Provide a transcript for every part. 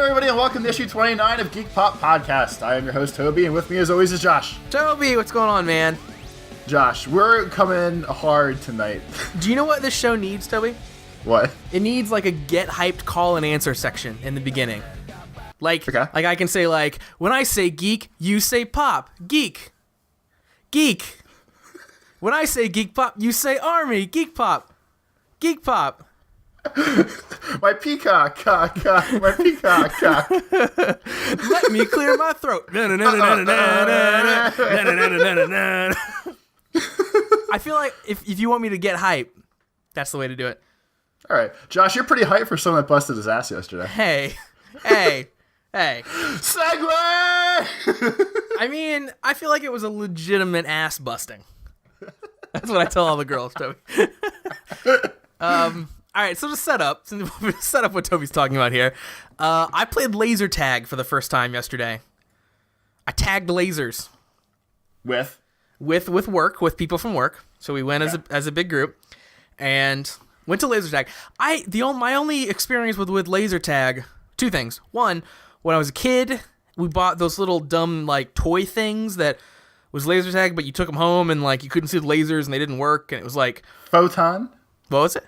everybody, and welcome to issue 29 of Geek Pop Podcast. I am your host, Toby, and with me as always is Josh. Toby, what's going on, man? Josh, we're coming hard tonight. Do you know what this show needs, Toby? What? It needs like a get hyped call and answer section in the beginning. Like I can say like, when I say geek, you say pop. Geek. Geek. When I say geek pop, you say army. Geek pop. Geek pop. My peacock, cock, my peacock, cock. Let me clear my throat. I feel like if you want me to get hype, that's the way to do it. All right, Josh, you're pretty hyped for someone that busted his ass yesterday. Hey. Segue! I mean, I feel like it was a legitimate ass busting. That's what I tell all the girls, Toby. All right, so to set up what Toby's talking about here, I played laser tag for the first time yesterday. I tagged lasers With work, with people from work. So we went as a big group and went to laser tag. My only experience with laser tag, two things. One, when I was a kid, we bought those little dumb like toy things that was laser tag, but you took them home and like you couldn't see the lasers and they didn't work, and it was like Photon. What was it?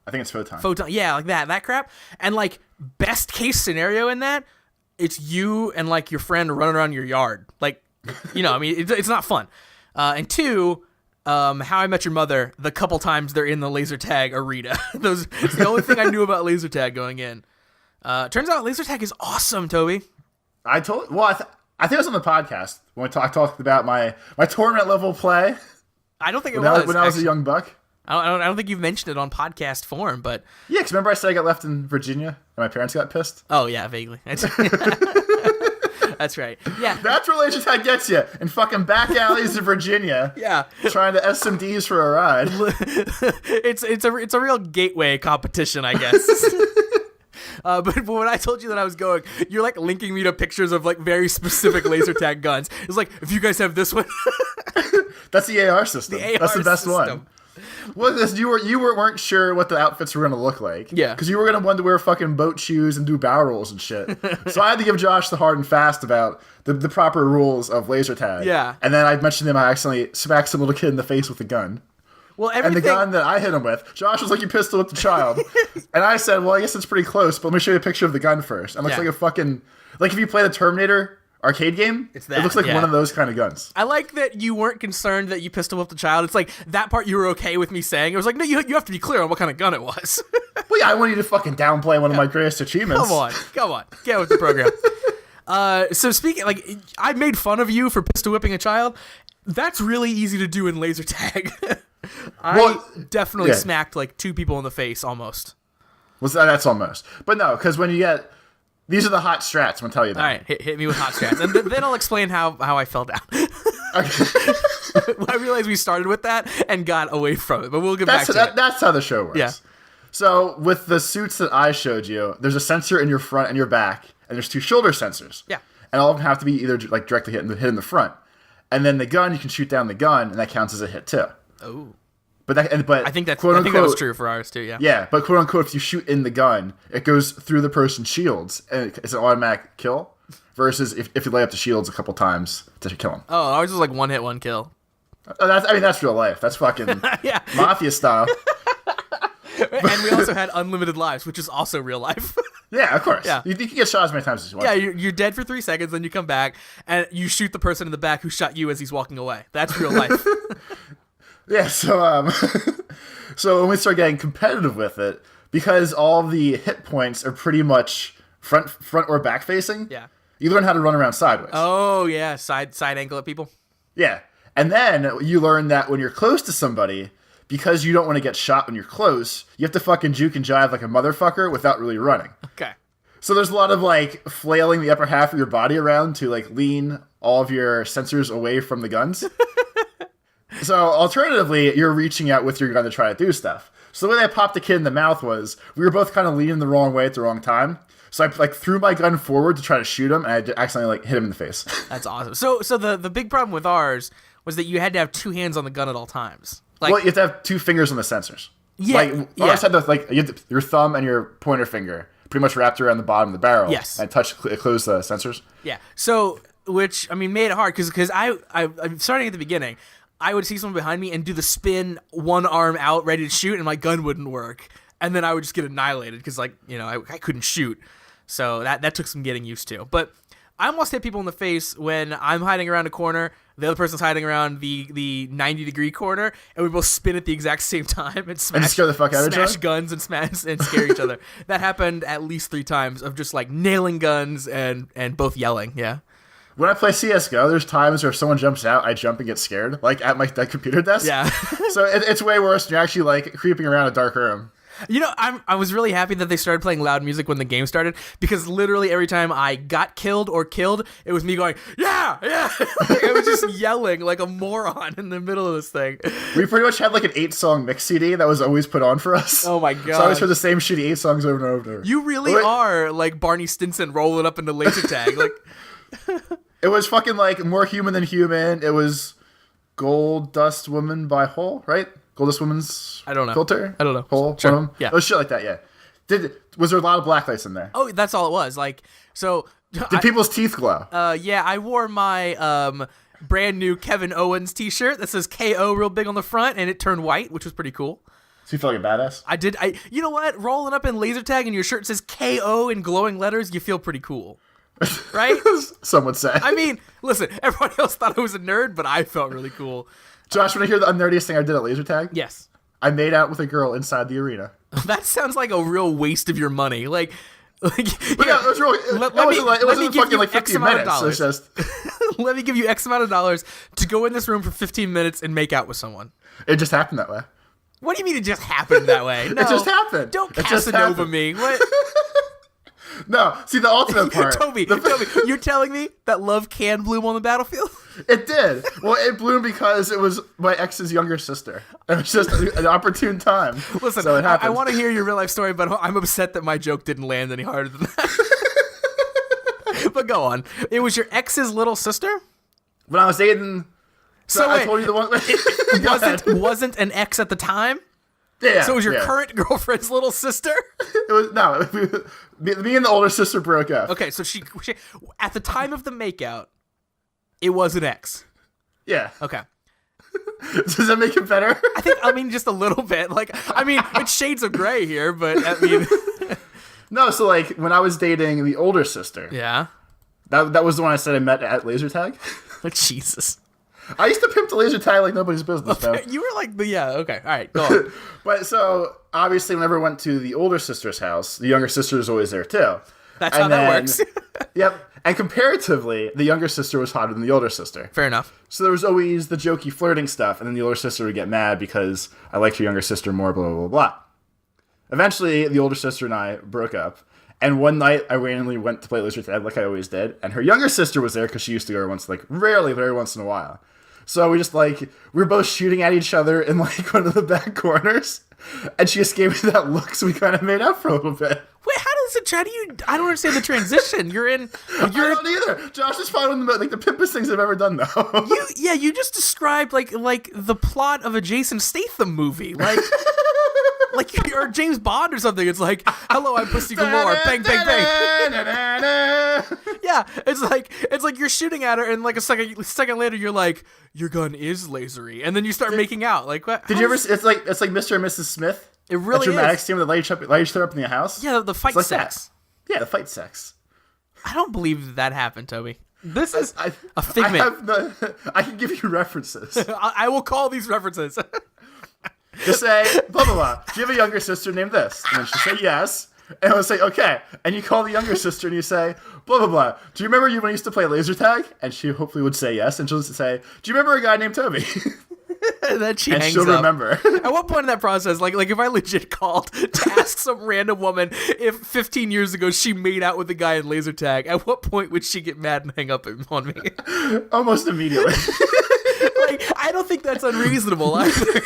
I think it's Photon. Photon, yeah, like that crap. And like best case scenario in that, it's you and like your friend running around your yard. Like, you know, I mean, it's not fun. And two, How I Met Your Mother, the couple times they're in the laser tag arena. It's the only thing I knew about laser tag going in. Turns out laser tag is awesome, Toby. I think it was on the podcast when we talked about my tournament level play. I don't think it was. When I was a young buck. I don't think you've mentioned it on podcast form, but... Yeah, because remember I said I got left in Virginia and my parents got pissed? Oh, yeah, vaguely. That's right. Yeah. That's where laser tag gets you, in fucking back alleys of Virginia. Yeah. Trying to SMDs for a ride. It's a real gateway competition, I guess. But when I told you that I was going, you're like linking me to pictures of like very specific laser tag guns. It's like, if you guys have this one... That's the AR system. That's the best one. Well, you weren't sure what the outfits were gonna look like. Yeah, because you were gonna want to wear fucking boat shoes and do barrel rolls and shit. So I had to give Josh the hard and fast about the proper rules of laser tag. Yeah, and then I mentioned him. I accidentally smacked some little kid in the face with a gun. Well, and the gun that I hit him with, Josh was like, "You pistol whipped the child," and I said, "Well, I guess it's pretty close, but let me show you a picture of the gun first." And it looks like a fucking if you play the Terminator arcade game, it looks like one of those kind of guns. I like that you weren't concerned that you pistol whipped the child. It's like that part you were okay with me saying. It was like, no, you have to be clear on what kind of gun it was. Well, yeah, I want you to fucking downplay one of my greatest achievements. Come on, get with the program. So speaking, like, I made fun of you for pistol whipping a child. That's really easy to do in laser tag. I definitely smacked like two people in the face almost. Well, that's almost, but no, because when you get. These are the hot strats, I'm going to tell you that. All right, hit me with hot strats. And then I'll explain how I fell down. Okay. I realized we started with that and got away from it, but we'll get back to it. That's how the show works. Yeah. So with the suits that I showed you, there's a sensor in your front and your back, and there's two shoulder sensors. Yeah. And all of them have to be either like directly hit in the front. And then the gun, you can shoot down the gun, and that counts as a hit too. Oh. But I think that was true for ours too, yeah. Yeah, but quote unquote, if you shoot in the gun, it goes through the person's shields, and it's an automatic kill. Versus if you lay up the shields a couple times to kill them. Oh, ours was like one hit, one kill. That's real life. That's fucking mafia style. And we also had unlimited lives, which is also real life. Yeah, of course. Yeah. You can get shot as many times as you want. Yeah, you're dead for 3 seconds, then you come back, and you shoot the person in the back who shot you as he's walking away. That's real life. Yeah, so so when we start getting competitive with it, because all the hit points are pretty much front or back facing, you learn how to run around sideways. Oh, yeah, side angle at people. Yeah, and then you learn that when you're close to somebody, because you don't want to get shot when you're close, you have to fucking juke and jive like a motherfucker without really running. Okay. So there's a lot of like flailing the upper half of your body around to like lean all of your sensors away from the guns. So alternatively, you're reaching out with your gun to try to do stuff. So the way I popped the kid in the mouth was we were both kind of leaning the wrong way at the wrong time. So I like threw my gun forward to try to shoot him, and I accidentally like hit him in the face. That's awesome. So the big problem with ours was that you had to have two hands on the gun at all times. Like, well, you have to have two fingers on the sensors. Yeah, like ours had the, like your thumb and your pointer finger pretty much wrapped around the bottom of the barrel. Yes. And it closed the sensors. Yeah. So, which, I mean, made it hard because I'm starting at the beginning. I would see someone behind me and do the spin, one arm out, ready to shoot, and my gun wouldn't work. And then I would just get annihilated because, like, you know, I couldn't shoot. So that took some getting used to. But I almost hit people in the face when I'm hiding around a corner, the other person's hiding around the 90-degree corner, and we both spin at the exact same time and scare the fuck out of each other? Smash guns and scare each other. That happened at least 3 times of just, like, nailing guns and both yelling, yeah. When I play CSGO, there's times where if someone jumps out, I jump and get scared, like at that computer desk. Yeah. So it's way worse when you're actually like creeping around a dark room. You know, I was really happy that they started playing loud music when the game started, because literally every time I got killed or killed, it was me going, yeah, yeah. Like, I was just yelling like a moron in the middle of this thing. We pretty much had like an 8-song mix CD that was always put on for us. Oh my god. So I always heard the same shitty 8 songs over and over and over. You really are like Barney Stinson rolling up into laser tag. Like, it was fucking like More Human Than Human. It was Gold Dust Woman by Hole, right? Goldust Woman's I don't know. Filter? I don't know. Hole? Sure. Yeah. It was shit like that, yeah. Was there a lot of blacklights in there? Oh, that's all it was. Like, so Did people's teeth glow? yeah, I wore my brand new Kevin Owens t-shirt that says KO real big on the front, and it turned white, which was pretty cool. So you feel like a badass? I did. You know what? Rolling up in laser tag and your shirt says KO in glowing letters, you feel pretty cool. Right? Some would say. I mean, listen, everybody else thought I was a nerd, but I felt really cool. Josh, want to hear the nerdiest thing I did at laser tag? Yes. I made out with a girl inside the arena. That sounds like a real waste of your money. Like But yeah, it was really. It wasn't fucking like 15 minutes. So it's just. Let me give you X amount of dollars to go in this room for 15 minutes and make out with someone. It just happened that way. What do you mean it just happened that way? No, it just happened. Don't It just Casanova happened. me. What? No, see the ultimate part. Toby, you're telling me that love can bloom on the battlefield? It did. Well, it bloomed because it was my ex's younger sister. It was just an opportune time. Listen, so it happened. I want to hear your real life story, but I'm upset that my joke didn't land any harder than that. But go on. It was your ex's little sister? When I was dating. So I wait, told you the one. wasn't an ex at the time? Yeah. So it was your current girlfriend's little sister? It was no. Me and the older sister broke up. Okay, so she at the time of the makeout, it was an ex. Yeah. Okay. Does that make it better? I mean, just a little bit. Like, I mean, it's shades of gray here, but I mean. No, so like when I was dating the older sister. Yeah. That was the one I said I met at laser tag. Jesus. I used to pimp the laser tag like nobody's business, man. You were like yeah, okay. All right, go on. But so obviously whenever I went to the older sister's house, the younger sister was always there too. That's how that works. Yep. And comparatively, the younger sister was hotter than the older sister. Fair enough. So there was always the jokey flirting stuff, and then the older sister would get mad because I liked her younger sister more, blah, blah, blah, blah. Eventually, the older sister and I broke up, and one night I randomly went to play laser tag like I always did, and her younger sister was there because she used to go once, like, rarely, very once in a while. So we just, like, we were both shooting at each other in, like, one of the back corners, and she just gave me that look, so we kind of made out for a little bit. Wait, how do you? I don't understand the transition. I don't either. Josh is probably one of the pimpest things I've ever done, though. You just described like the plot of a Jason Statham movie, like or James Bond or something. It's like, hello, I'm Pussy Galore, bang, bang, bang. Yeah, it's like you're shooting at her, and like a second later, you're like, your gun is lasery, and then you start making out. Like, what? Did you ever? It's like Mr. and Mrs. Smith. It really is. A dramatic is. scene where they light each other up in the house. Yeah, the fight like sex. That. Yeah, the fight sex. I don't believe that happened, Toby. This is a figment. I can give you references. I will call these references. Just say, blah, blah, blah. Do you have a younger sister named this? And then she'll say yes. And I'll say, okay. And you call the younger sister and you say, blah, blah, blah. Do you remember when I used to play laser tag? And she hopefully would say yes. And she'll say, do you remember a guy named Toby? And then she and hangs she'll up. remember. At what point in that process, like if I legit called to ask some random woman if 15 years ago she made out with a guy in laser tag, at what point would she get mad and hang up on me? Almost immediately. Like, I don't think that's unreasonable either.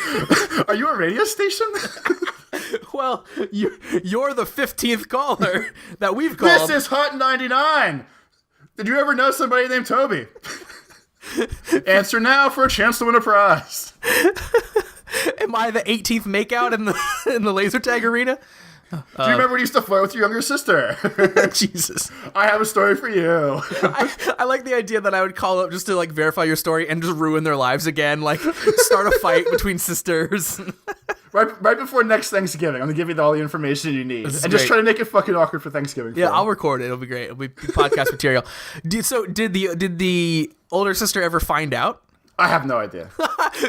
Are you a radio station? Well, you're the 15th caller that we've called. This is Hot 99. Did you ever know somebody named Toby? Answer now for a chance to win a prize. Am I the 18th makeout in the laser tag arena? Do you remember when you used to flirt with your younger sister? Jesus. I have a story for you. I like the idea that I would call up just to like verify your story and just ruin their lives again, like start a fight between sisters. Right before next Thanksgiving, I'm gonna give you all the information you need, and just try to make it fucking awkward for Thanksgiving. Yeah, I'll record it. It'll be great. It'll be podcast material. Did the older sister ever find out? I have no idea.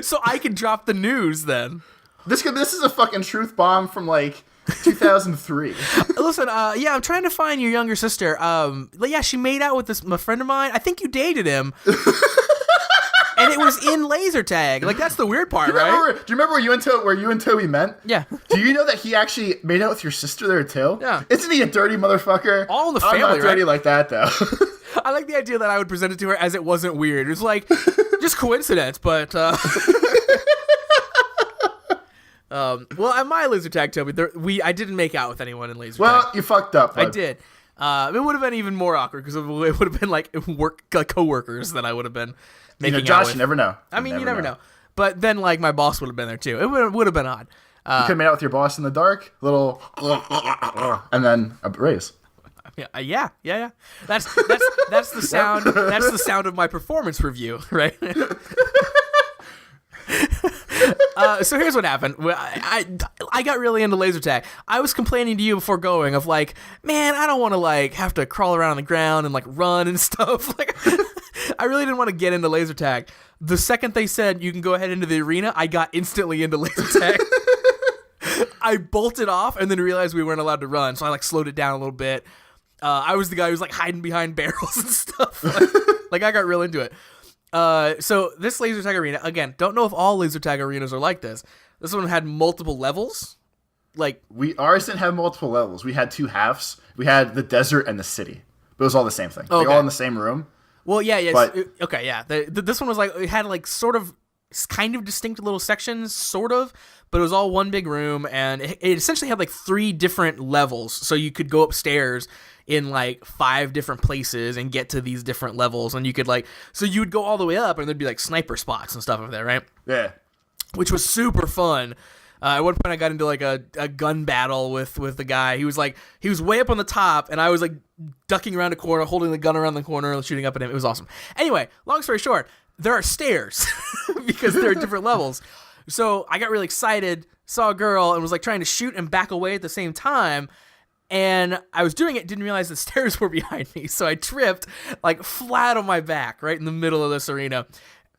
So I can drop the news then. This is a fucking truth bomb from like 2003. Listen, yeah, I'm trying to find your younger sister. Yeah, she made out with a friend of mine. I think you dated him. And it was in laser tag. Like, that's the weird part, right? Do you remember where you and Toby met? Yeah. Do you know that he actually made out with your sister there, too? Yeah. Isn't he a dirty motherfucker? All in the family, I'm not dirty right? like that, though. I like the idea that I would present it to her as it wasn't weird. It was like, just coincidence, but... well, at my laser tag, Toby, I didn't make out with anyone in laser tag. Well, you fucked up. I did. It would have been even more awkward because it would have been like co-workers that I would have been making out Josh, with. you never know. I mean, you never know. But then, like, my boss would have been there too. It would have been odd. You could have made out with your boss in the dark, little, and then a raise. Yeah. That's the sound. That's the sound of my performance review, right? So here's what happened. I got really into laser tag. I was complaining to you before going of like, man, I don't want to like have to crawl around on the ground and like run and stuff. Like, I really didn't want to get into laser tag. The second they said you can go ahead into the arena, I got instantly into laser tag. I bolted off and then realized we weren't allowed to run, so I like slowed it down a little bit. I was the guy who was like hiding behind barrels and stuff. Like I got real into it. So this laser tag arena, again, don't know if all laser tag arenas are like this. This one had multiple levels. Like ours didn't have multiple levels. We had two halves. We had the desert and the city. But it was all the same thing. Okay. They all in the same room. Well, yeah. But, okay, yeah. This one was like, it had like sort of kind of distinct little sections, sort of, but it was all one big room, and it essentially had like 3 different levels. So you could go upstairs in like 5 different places and get to these different levels, and you could like, so you would go all the way up and there'd be like sniper spots and stuff over there, right? Yeah. Which was super fun. At one point I got into like a gun battle with the guy. He was way up on the top, and I was like ducking around a corner, holding the gun around the corner, shooting up at him. It was awesome. Anyway, long story short, there are stairs because there are different levels. So I got really excited, saw a girl, and was like trying to shoot and back away at the same time. And I was doing it, didn't realize the stairs were behind me. So I tripped like flat on my back right in the middle of this arena.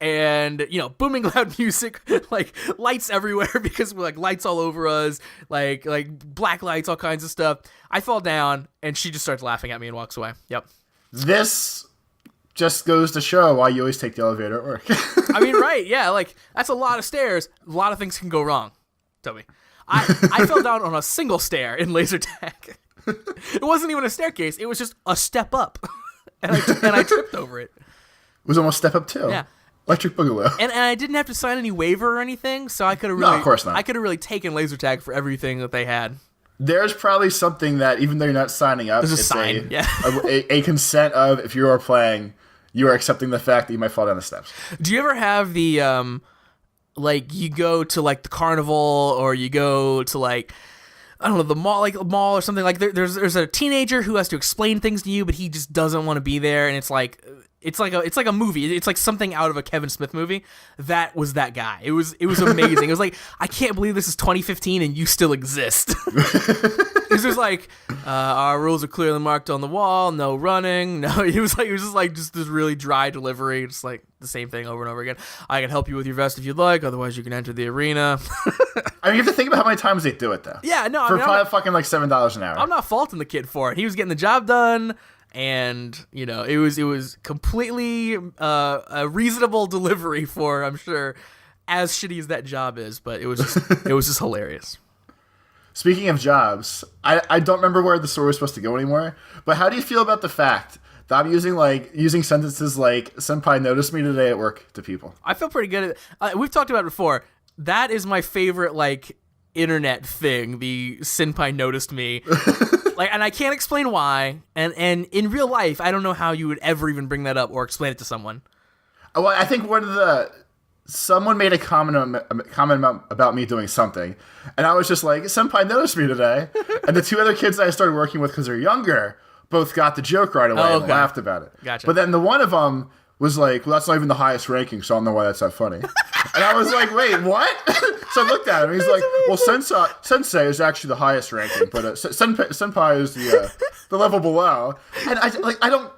And, you know, booming loud music, like lights everywhere because we're like lights all over us, like black lights, all kinds of stuff. I fall down and she just starts laughing at me and walks away. Yep. This just goes to show why you always take the elevator at work. I mean, right. Yeah. Like that's a lot of stairs. A lot of things can go wrong. Toby. I fell down on a single stair in laser tag. It wasn't even a staircase. It was just a step up. and I tripped over it. It was almost step up too. Yeah. Electric Boogaloo. And I didn't have to sign any waiver or anything, so I could have really, no, of course not. I could have really taken laser tag for everything that they had. There's probably something that even though you're not signing up, There's a it's sign, yeah. a consent of if you are playing, you are accepting the fact that you might fall down the steps. Do you ever have the like you go to like the carnival or you go to like I don't know the mall, like a mall or something like there's a teenager who has to explain things to you, but he just doesn't want to be there, and it's like a movie. It's like something out of a Kevin Smith movie. That was that guy. It was amazing. It was like, I can't believe this is 2015 and you still exist. It was like, our rules are clearly marked on the wall. No running. No, it was just this really dry delivery. Just like the same thing over and over again. I can help you with your vest if you'd like. Otherwise, you can enter the arena. I mean, you have to think about how many times they do it though. Yeah, no, for probably fucking like $7 an hour. I'm not faulting the kid for it. He was getting the job done. And, you know, it was completely a reasonable delivery for, I'm sure, as shitty as that job is. But it was just hilarious. Speaking of jobs, I don't remember where the story was supposed to go anymore. But how do you feel about the fact that I'm using sentences like "Senpai noticed me today at work" to people? I feel pretty good at it. We've talked about it before. That is my favorite, like, internet thing. The "Senpai noticed me." Like, and I can't explain why, and in real life, I don't know how you would ever even bring that up or explain it to someone. Well, I think one of the someone made a comment about me doing something, and I was just like, Senpai noticed me today. And the two other kids that I started working with, because they're younger, both got the joke right away and laughed about it. Gotcha. But then the one of them was like, well, that's not even the highest ranking, so I don't know why that's that funny. And I was like, wait, what? So I looked at him. He's like, well, Sensei is actually the highest ranking, but Senpai is the level below. And I don't.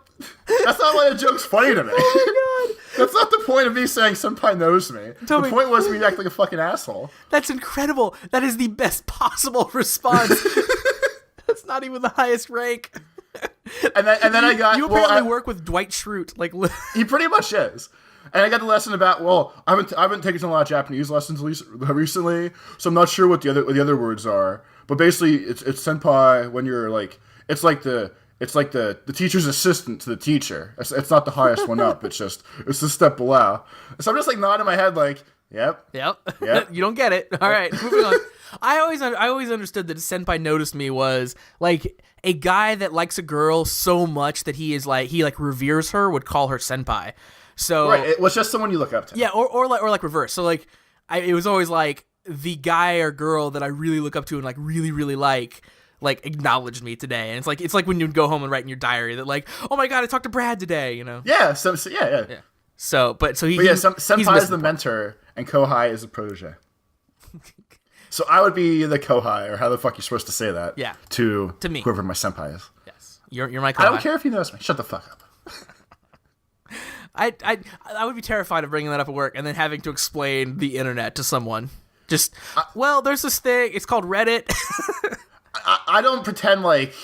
That's not why the joke's funny to me. Oh my god. That's not the point of me saying Senpai knows me. The point was me act like a fucking asshole. That's incredible. That is the best possible response. That's not even the highest rank. And then I got... You apparently work with Dwight Schrute. Like, he pretty much is. And I got the lesson about, well, I've been taking a lot of Japanese lessons recently, so I'm not sure what the other words are. But basically, it's senpai when you're like... It's like the teacher's assistant to the teacher. It's not the highest one up. It's the step below. So I'm just like nodding my head like, yep. You don't get it. All right, moving on. I always understood that senpai noticed me was like a guy that likes a girl so much that he reveres her would call her senpai. So right, it was just someone you look up to. Yeah, or like reverse. So like it was always like the guy or girl that I really look up to and like really really like acknowledged me today. And it's like when you go home and write in your diary that like, oh my god, I talked to Brad today, you know. Yeah, yeah. So senpai is the mentor and kohai is the protege. So I would be the kohai, or how the fuck you're supposed to say that? Yeah. To me, whoever my senpai is. Yes, you're my kohai. I don't care if he knows me. Shut the fuck up. I would be terrified of bringing that up at work and then having to explain the internet to someone. Just well, there's this thing. It's called Reddit. I don't pretend like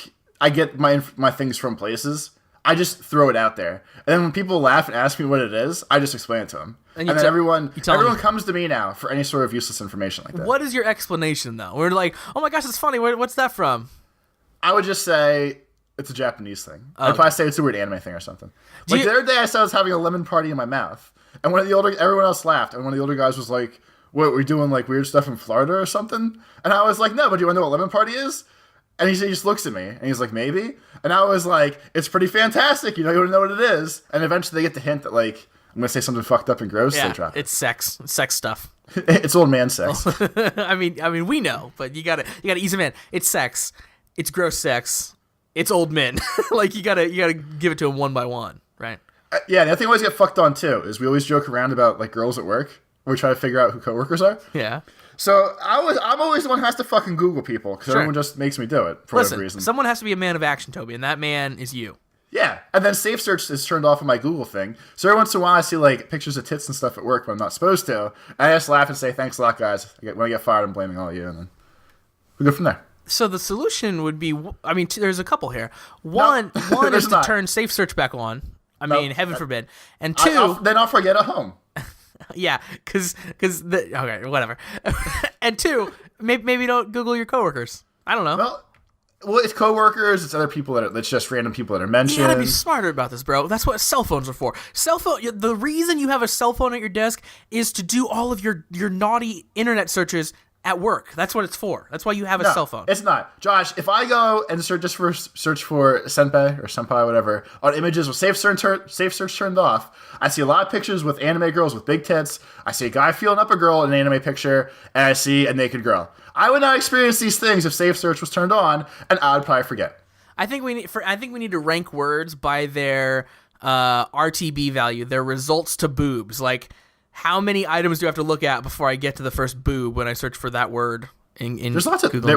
I get my things from places. I just throw it out there, and then when people laugh and ask me what it is, I just explain it to them. And then everyone comes to me now for any sort of useless information like that. What is your explanation, though? We're like, oh my gosh, it's funny. What's that from? I would just say it's a Japanese thing. I'd probably say it's a weird anime thing or something. The other day I said I was having a lemon party in my mouth, and everyone else laughed, and one of the older guys was like, what, we're doing like weird stuff in Florida or something? And I was like, no, but do you want to know what lemon party is? And he just looks at me, and he's like, maybe? And I was like, it's pretty fantastic, you want to know what it is? And eventually they get the hint that, like, I'm going to say something fucked up and gross, yeah, they drop it. It's sex stuff. It's old man sex. I mean, we know, but you gotta ease them in. It's sex. It's gross sex. It's old men. Like, you gotta give it to them one by one, right? Yeah, the other thing I always get fucked on, too, is we always joke around about, like, girls at work. We try to figure out who coworkers are. Yeah. So I'm always the one who has to fucking Google people because everyone just makes me do it for whatever reason. Someone has to be a man of action, Toby, and that man is you. Yeah, and then Safe Search is turned off on my Google thing. So every once in a while I see like pictures of tits and stuff at work, but I'm not supposed to. And I just laugh and say, "Thanks a lot, guys." When I get fired, I'm blaming all of you, and then we go from there. So the solution would be, I mean, there's a couple here. One is to turn Safe Search back on. I mean, heaven forbid. And two, then I'll forget at home. Yeah, because okay, whatever. And two, maybe don't Google your coworkers. I don't know. Well, it's coworkers. It's other people it's just random people that are mentioned. You gotta be smarter about this, bro. That's what cell phones are for. The reason you have a cell phone at your desk is to do all of your naughty internet searches at work. That's what it's for. That's why you have a cell phone. It's not. Josh, if I go and search for senpai, whatever, on images with safe search turned off, I see a lot of pictures with anime girls with big tits. I see a guy feeling up a girl in an anime picture, and I see a naked girl. I would not experience these things if safe search was turned on, and I would probably forget. I think we need to rank words by their RTB value, their results to boobs. Like, how many items do I have to look at before I get to the first boob when I search for that word in There's lots of Google?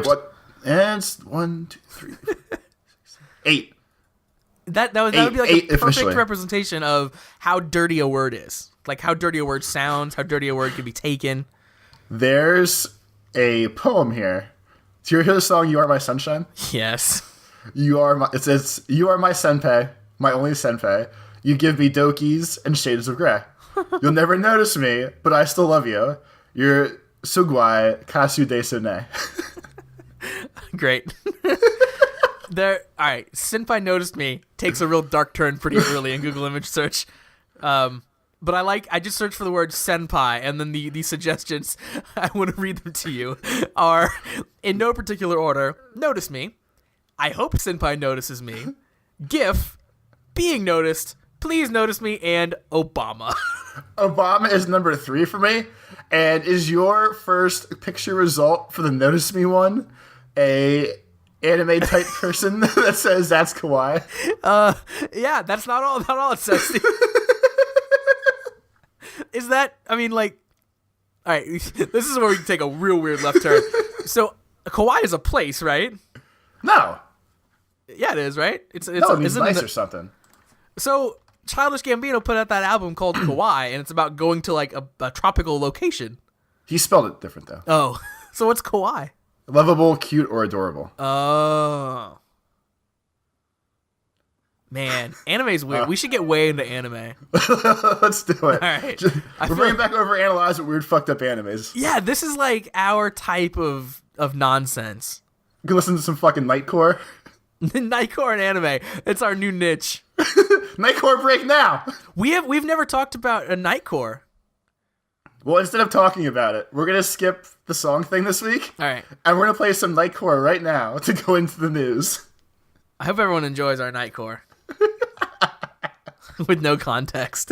And it's 1, 2, 3, 4, 5, 6, 7, 8. That would be like a perfect officially. representation of how dirty a word is. Like how dirty a word sounds, how dirty a word can be taken. There's a poem here. Do you hear the song "You Are My Sunshine"? Yes. It says, "You are my senpai, my only senpai. You give me dokies and shades of gray. You'll never notice me, but I still love you. You're sugwai kasu desu ne." Great. All right, Senpai noticed me takes a real dark turn pretty early in Google image search. But I just searched for the word senpai, and then the suggestions, I want to read them to you, are in no particular order. Notice me. I hope senpai notices me. GIF. Being noticed. Please Notice Me and Obama. Obama is number 3 for me. And is your first picture result for the Notice Me one a anime type person that says that's kawaii? Yeah, that's not all it says. Is that, I mean, like, all right, this is where we can take a real weird left turn. So, kawaii is a place, right? No. Yeah, it is, right? It means nice or something. So, Childish Gambino put out that album called Kawaii, and it's about going to, like, a tropical location. He spelled it different, though. Oh. So, what's kawaii? Lovable, cute, or adorable. Oh. Man, anime's weird. We should get way into anime. Let's do it. All right. We're bringing back over Analyze with weird, fucked up animes. Yeah, this is, like, our type of nonsense. You can listen to some fucking Nightcore. Nightcore and anime. It's our new niche. Nightcore break now. We've never talked about a Nightcore. Well, instead of talking about it, we're gonna skip the song thing this week. All right. And we're gonna play some Nightcore right now to go into the news. I hope everyone enjoys our Nightcore. With no context.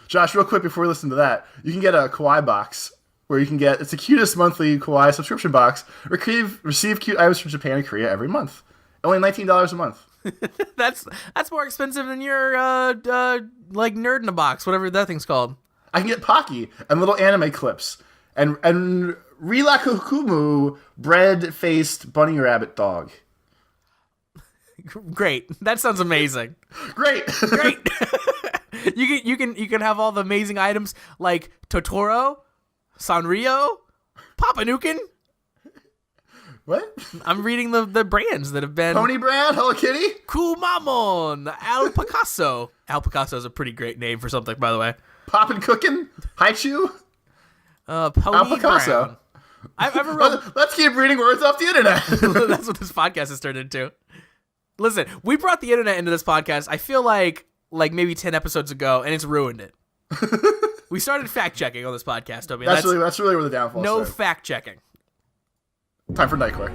Josh, real quick before we listen to that, you can get a Kawaii box where you can get, it's the cutest monthly Kawaii subscription box. Receive cute items from Japan and Korea every month. Only $19 a month. That's more expensive than your like Nerd in a Box, whatever that thing's called. I can get Pocky and little anime clips and Rilakukumu bread-faced bunny rabbit dog. Great. That sounds amazing. Great. You can have all the amazing items like Totoro, Sanrio, Papanukin. What? I'm reading the brands that have been Pony Brand, Hello Kitty, Kumamon, Al Picasso. Al Picasso is a pretty great name for something, by the way. Poppin' Cookin', Haichu, Pony Al Picasso. Let's keep reading words off the internet. That's what this podcast has turned into. Listen, we brought the internet into this podcast. I feel like maybe 10 episodes ago, and it's ruined it. We started fact checking on this podcast, Toby. That's really where the downfall no started. Fact checking. Time for Nightcore.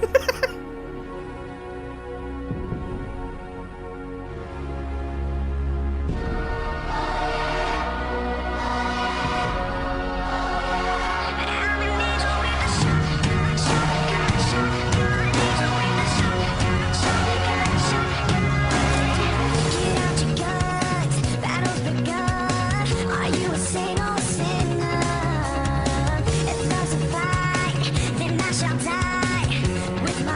Then I shall die with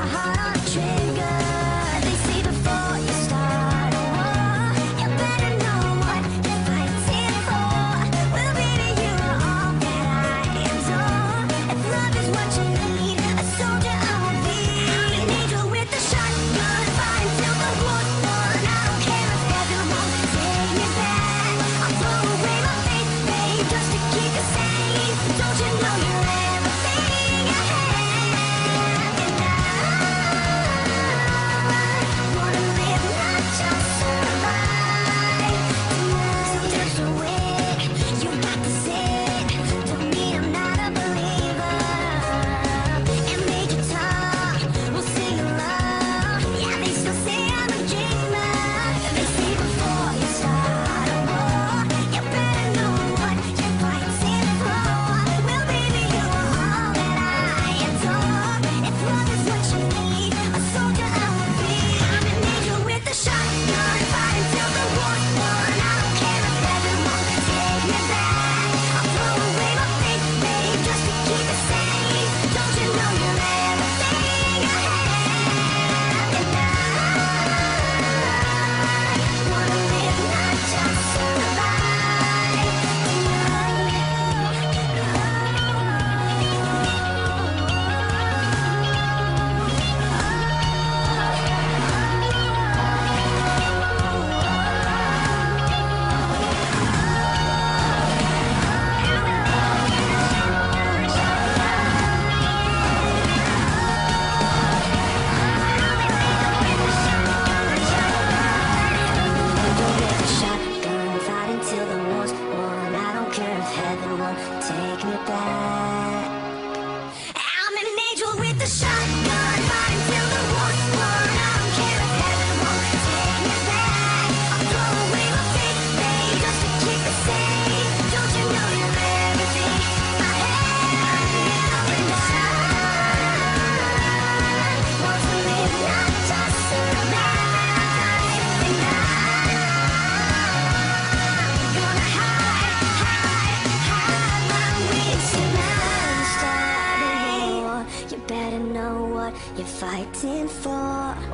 better know what you're fighting for.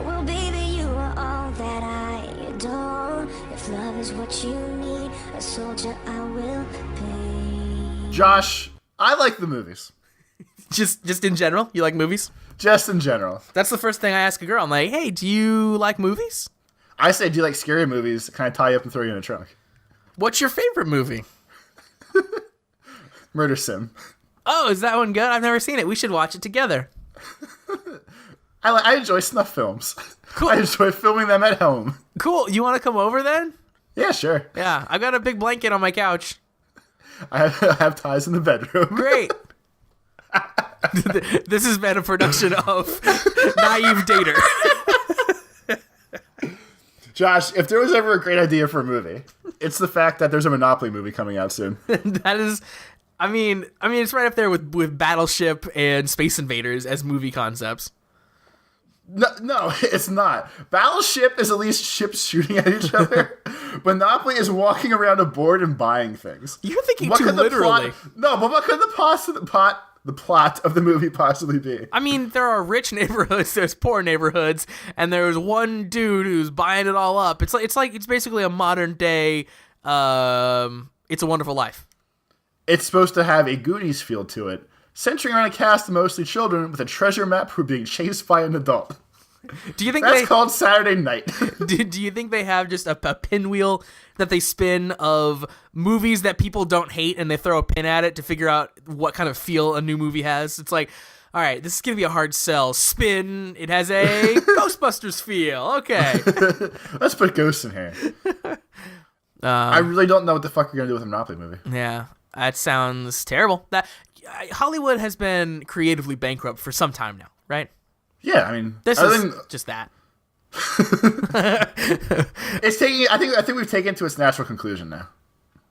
Well, baby, you are all that I adore. If love is what you need, a soldier I will be. Josh, I like the movies. Just in general, you like movies? Just in general. That's the first thing I ask a girl. I'm like, hey, do you like movies? I say, do you like scary movies? Kind of tie you up and throw you in a trunk. What's your favorite movie? Murder Sim. Oh, is that one good? I've never seen it. We should watch it together. I enjoy snuff films. Cool. I enjoy filming them at home. Cool. You want to come over then? Yeah, sure. Yeah, I got a big blanket on my couch. I have ties in the bedroom. Great. This has been a production of Naive Dater. Josh, if there was ever a great idea for a movie, it's the fact that there's a Monopoly movie coming out soon. That is, I mean, it's right up there with Battleship and Space Invaders as movie concepts. No, it's not. Battleship is at least ships shooting at each other. Monopoly is walking around a board and buying things. You're thinking too literally. But what could the plot of the movie possibly be? I mean, there are rich neighborhoods, there's poor neighborhoods, and there's one dude who's buying it all up. It's basically a modern day It's a Wonderful Life. It's supposed to have a Goonies feel to it, centering around a cast of mostly children with a treasure map who are being chased by an adult. Do you think that's called Saturday Night? Do you think they have just a pinwheel that they spin of movies that people don't hate, and they throw a pin at it to figure out what kind of feel a new movie has? It's like, all right, this is gonna be a hard sell. Spin. It has a Ghostbusters feel. Okay. Let's put ghosts in here. I really don't know what the fuck you're gonna do with a Monopoly movie. Yeah, that sounds terrible. Hollywood has been creatively bankrupt for some time now, right? Yeah, I mean, this is just that. It's taking. I think we've taken it to its natural conclusion now.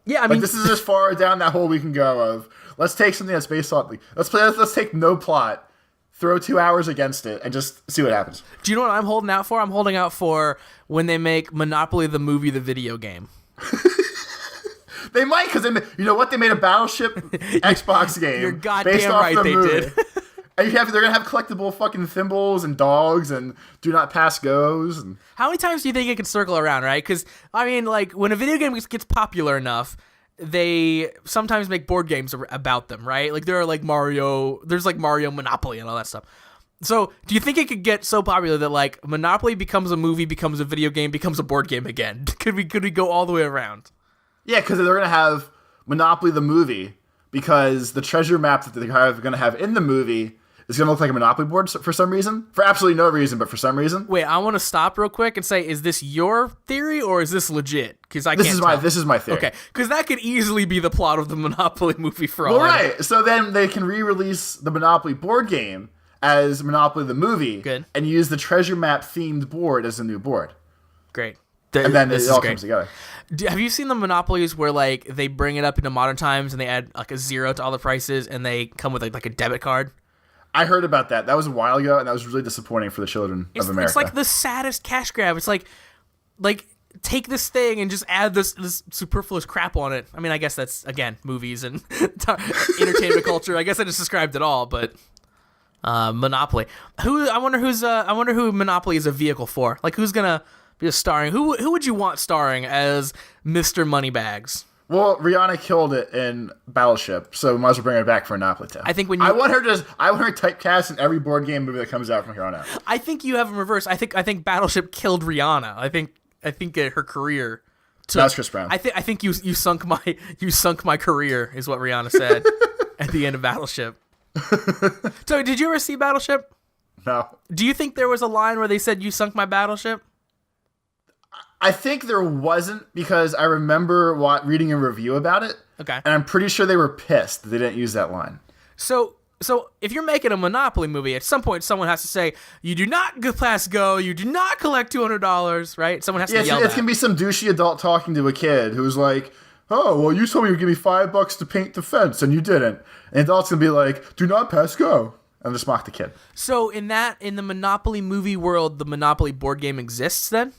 Yeah, I mean, this is as far down that hole we can go. Of let's take something that's based on. Let's take no plot, throw 2 hours against it, and just see what happens. Do you know what I'm holding out for? I'm holding out for when they make Monopoly the movie, the video game. They might, because you know what? They made a Battleship Xbox game. You're goddamn based off right the they movie. did. And they're gonna have collectible fucking thimbles and dogs and do not pass goes. And how many times do you think it can circle around, right? Because I mean, like when a video game gets popular enough, they sometimes make board games about them, right? Like there's like Mario Monopoly and all that stuff. So do you think it could get so popular that like Monopoly becomes a movie, becomes a video game, becomes a board game again? Could we go all the way around? Yeah, because they're gonna have Monopoly the movie, because the treasure map that they're gonna have in the movie is going to look like a Monopoly board for some reason. For absolutely no reason, but for some reason. Wait, I want to stop real quick and say, is this your theory or is this legit? Because this is my theory. Okay, because that could easily be the plot of the Monopoly movie for all. Well, right. So then they can re-release the Monopoly board game as Monopoly the movie. Good. And use the treasure map themed board as a new board. Great. And then it all comes together. Have you seen the Monopolies where like they bring it up into modern times and they add like a 0 to all the prices and they come with like a debit card? I heard about that. That was a while ago, and that was really disappointing for the children of America. It's like the saddest cash grab. It's like take this thing and just add this superfluous crap on it. I mean, I guess that's again movies and entertainment culture. I guess I just described it all, but Monopoly. I wonder who Monopoly is a vehicle for. Like who's gonna be starring? Who would you want starring as Mr. Moneybags? Well, Rihanna killed it in Battleship, so we might as well bring her back for Monopoly too. I think I want her typecast in every board game movie that comes out from here on out. I think you have in reverse. I think Battleship killed Rihanna. I think her career. That's Chris Brown. I think you sunk my career is what Rihanna said at the end of Battleship. So did you ever see Battleship? No. Do you think there was a line where they said you sunk my battleship? I think there wasn't, because I remember reading a review about it. Okay. And I'm pretty sure they were pissed that they didn't use that line. So if you're making a Monopoly movie, at some point someone has to say, you do not pass go, you do not collect $200, right? Someone has to yell that. It's going to be some douchey adult talking to a kid who's like, oh, well, you told me you'd give me $5 to paint the fence, and you didn't. And the adult's going to be like, do not pass go. And just mock the kid. So in the Monopoly movie world, the Monopoly board game exists then?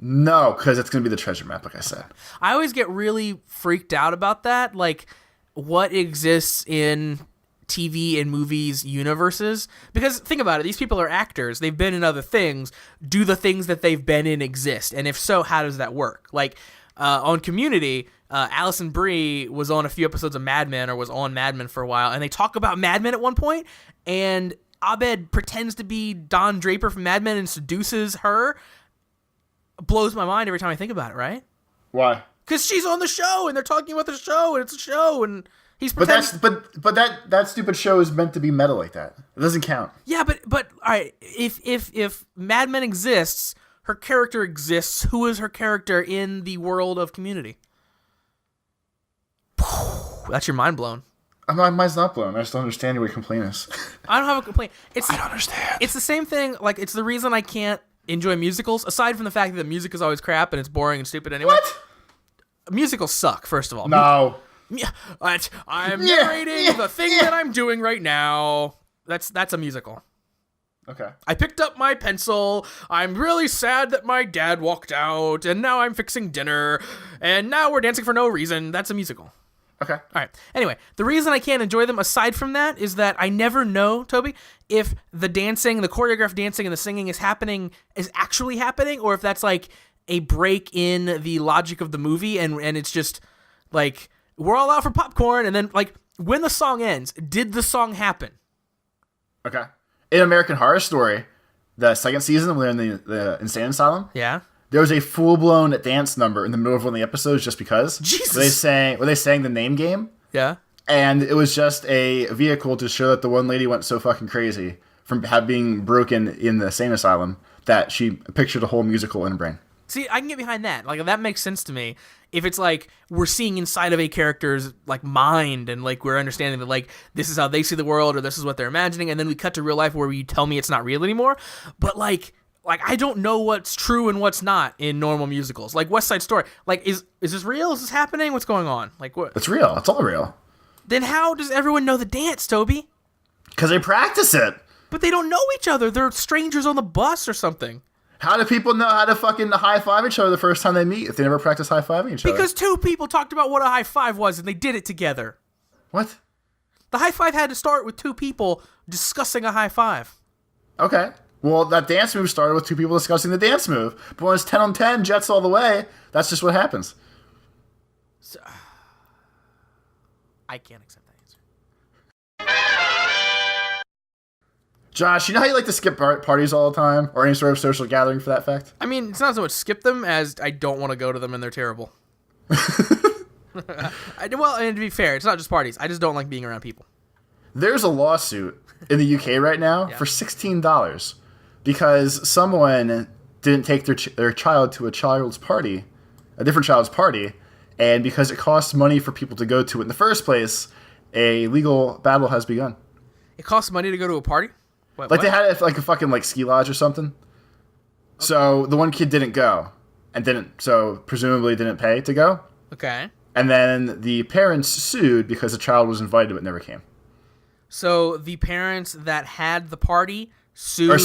No, because it's going to be the treasure map, like I said. I always get really freaked out about that. Like, what exists in TV and movies universes, because think about it, these people are actors, they've been in other things. Do the things that they've been in exist? And if so, how does that work? Like on Community, Alison Brie was on a few episodes of Mad Men, or was on Mad Men for a while, and they talk about Mad Men at one point, and Abed pretends to be Don Draper from Mad Men and seduces her. Blows my mind every time I think about it, right? Why? Because she's on the show, and they're talking about the show, and it's a show, and he's pretending. But that stupid show is meant to be meta like that. It doesn't count. Yeah, but all right, if Mad Men exists, her character exists. Who is her character in the world of Community? That's your mind blown. Mine's not blown. I just don't understand what your complaint is. I don't have a complaint. I don't understand. It's the same thing. Like, it's the reason I can't enjoy musicals, aside from the fact that the music is always crap and it's boring and stupid anyway. What? Musicals suck, first of all. No. I'm narrating the thing that I'm doing right now. That's a musical. Okay. I picked up my pencil. I'm really sad that my dad walked out, and now I'm fixing dinner, and now we're dancing for no reason. That's a musical. Okay. All right. Anyway, the reason I can't enjoy them aside from that is that I never know, Toby, if the dancing, the choreographed dancing and the singing is actually happening, or if that's like a break in the logic of the movie, and it's just like, we're all out for popcorn, and then like when the song ends, did the song happen? Okay. In American Horror Story, the second season when they're in the insane asylum, Yeah. there was a full-blown dance number in the middle of one of the episodes just because. Jesus. Where they sang the name game, Yeah. and it was just a vehicle to show that the one lady went so fucking crazy from being broken in the insane asylum that she pictured a whole musical in her brain. See, I can get behind that. Like, that makes sense to me. If it's like we're seeing inside of a character's like mind, and like we're understanding that like this is how they see the world, or this is what they're imagining, and then we cut to real life where you tell me it's not real anymore. But like I don't know what's true and what's not in normal musicals. Like West Side Story. Like, is this real? Is this happening? What's going on? Like, what? It's real. It's all real. Then how does everyone know the dance, Toby? Because they practice it. But they don't know each other. They're strangers on the bus or something. How do people know how to fucking high-five each other the first time they meet if they never practice high-fiving each other? Because two people talked about what a high five was, and they did it together. What? The high five had to start with two people discussing a high five. Okay. Well, that dance move started with two people discussing the dance move. But when it's 10 on 10, jets all the way, that's just what happens. So, I can't accept that answer. Josh, you know how you like to skip parties all the time? Or any sort of social gathering for that fact? I mean, it's not so much skip them as I don't want to go to them and they're terrible. Well, and to be fair, it's not just parties. I just don't like being around people. There's a lawsuit in the UK right now for $16 because someone didn't take their child to a different child's party, and because it costs money for people to go to it in the first place, a legal battle has begun. It costs money to go to a party? Wait, Like what? they had it like a fucking like ski lodge or something. Okay. So the one kid didn't go and presumably didn't pay to go. Okay. And then the parents sued because the child was invited but never came. So the parents that had the party sued... Or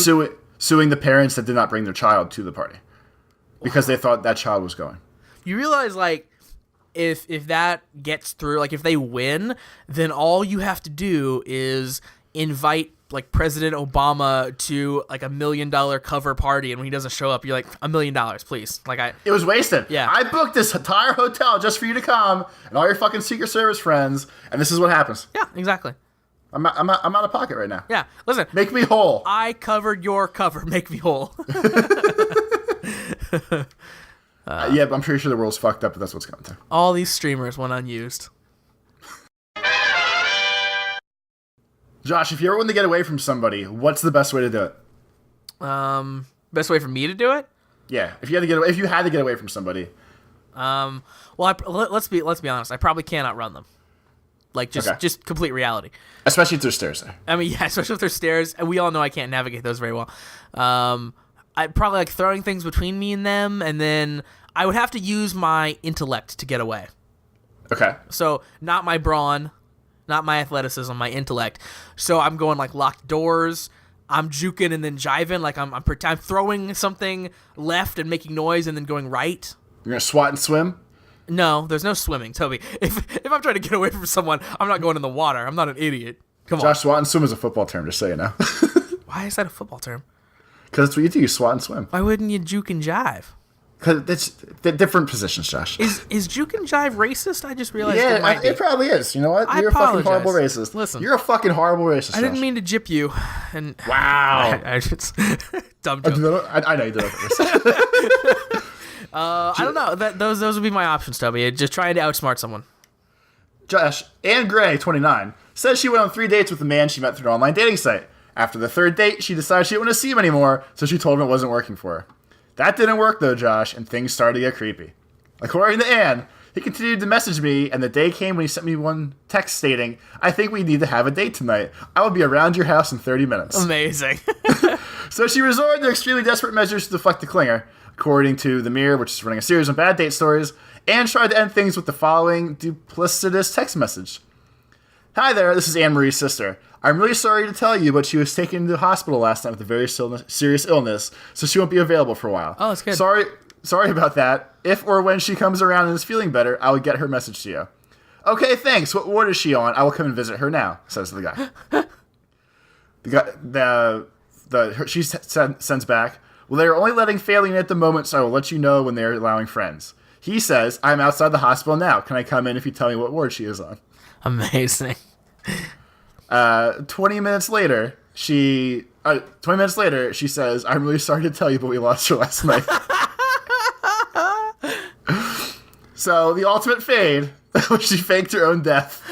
suing the parents that did not bring their child to the party because they thought that child was going. You realize, like, if that gets through, like, if they win, then all you have to do is invite, like, President Obama to, like, $1 million cover party, and when he doesn't show up, you're like, $1 million, please. Like, It was wasted. Yeah. I booked this entire hotel just for you to come and all your fucking Secret Service friends, and this is what happens. Yeah, exactly. I'm out of pocket right now. Yeah, listen. Make me whole. I covered your cover. Make me whole. Yeah, but I'm pretty sure the world's fucked up, but that's what's coming to. All these streamers went unused. Josh, if you ever want to get away from somebody, what's the best way to do it? Best way for me to do it? Yeah, if you had to get away from somebody. Well, let's be honest. I probably cannot run them. Like, just complete reality. Especially if there's stairs there. I mean, yeah, especially if there's stairs, and we all know I can't navigate those very well. I probably like throwing things between me and them, and then I would have to use my intellect to get away. Okay. So not my brawn, not my athleticism, my intellect. So I'm going like locked doors. I'm juking and then jiving, like I'm throwing something left and making noise, and then going right. You're gonna swat and swim? No, there's no swimming, Toby. If I'm trying to get away from someone, I'm not going in the water. I'm not an idiot. Come on. Josh, swat and swim is a football term, just so you know. Why is that a football term? Because that's what you do. You swat and swim. Why wouldn't you juke and jive? Because it's different positions, Josh. Is juke and jive racist? I just realized it might be. It probably is. You know what? I You're apologize. a fucking horrible racist. Listen. You're a fucking horrible racist, I didn't Josh. mean to jip you. And Wow. I just dumb joke. I know you did it. I don't know. Those would be my options, Toby. Just trying to outsmart someone. Josh, Anne Gray, 29, says she went on 3 dates with a man she met through an online dating site. After the third date, she decided she didn't want to see him anymore, so she told him it wasn't working for her. That didn't work, though, Josh, and things started to get creepy. According to Anne, he continued to message me, and the day came when he sent me one text stating, "I think we need to have a date tonight. I will be around your house in 30 minutes. Amazing. So she resorted to extremely desperate measures to deflect the clinger. According to The Mirror, which is running a series of bad date stories, Anne tried to end things with the following duplicitous text message. "Hi there, this is Anne Marie's sister. I'm really sorry to tell you, but she was taken to the hospital last night with a very serious illness, so she won't be available for a while. Oh, that's good. Sorry about that. If or when she comes around and is feeling better, I will get her message to you." "Okay, thanks. What ward is she on? I will come and visit her now," says the guy. She sends back, "Well, they are only letting failing at the moment, so I will let you know when they are allowing friends." He says, "I'm outside the hospital now. Can I come in if you tell me what ward she is on?" Amazing. 20 minutes later, she says, "I'm really sorry to tell you, but we lost her last night." So the ultimate fade, she faked her own death.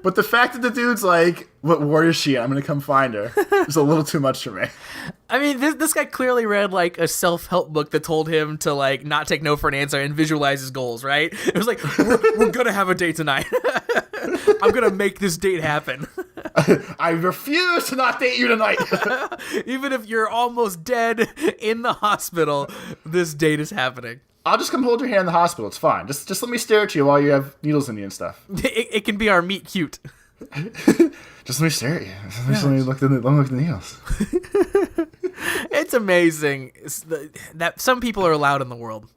But the fact that the dude's like, "What ward is she in? I'm going to come find her," is a little too much for me. I mean, this guy clearly read like a self-help book that told him to like not take no for an answer and visualize his goals, right? It was like, we're going to have a date tonight. I'm going to make this date happen. I refuse to not date you tonight. Even if you're almost dead in the hospital, this date is happening. I'll just come hold your hand in the hospital. It's fine. Just let me stare at you while you have needles in you and stuff. It can be our meet cute. Just let me stare at you. Just let me look at the needles. It's amazing that some people are allowed in the world.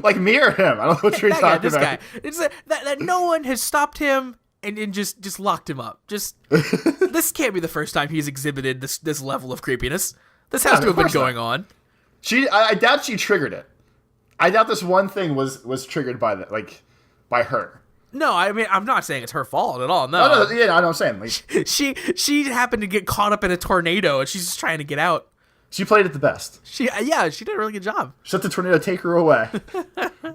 Like me or him? I don't know what you're talking this about. Guy. It's that no one has stopped him and just locked him up. This can't be the first time he's exhibited this level of creepiness. This has to have been going on. I doubt she triggered it. I doubt this one thing was triggered by by her. No, I mean, I'm not saying it's her fault at all. No, I know what I'm saying. Like, she happened to get caught up in a tornado, and she's just trying to get out. she played it the best. She did a really good job. She let the tornado take her away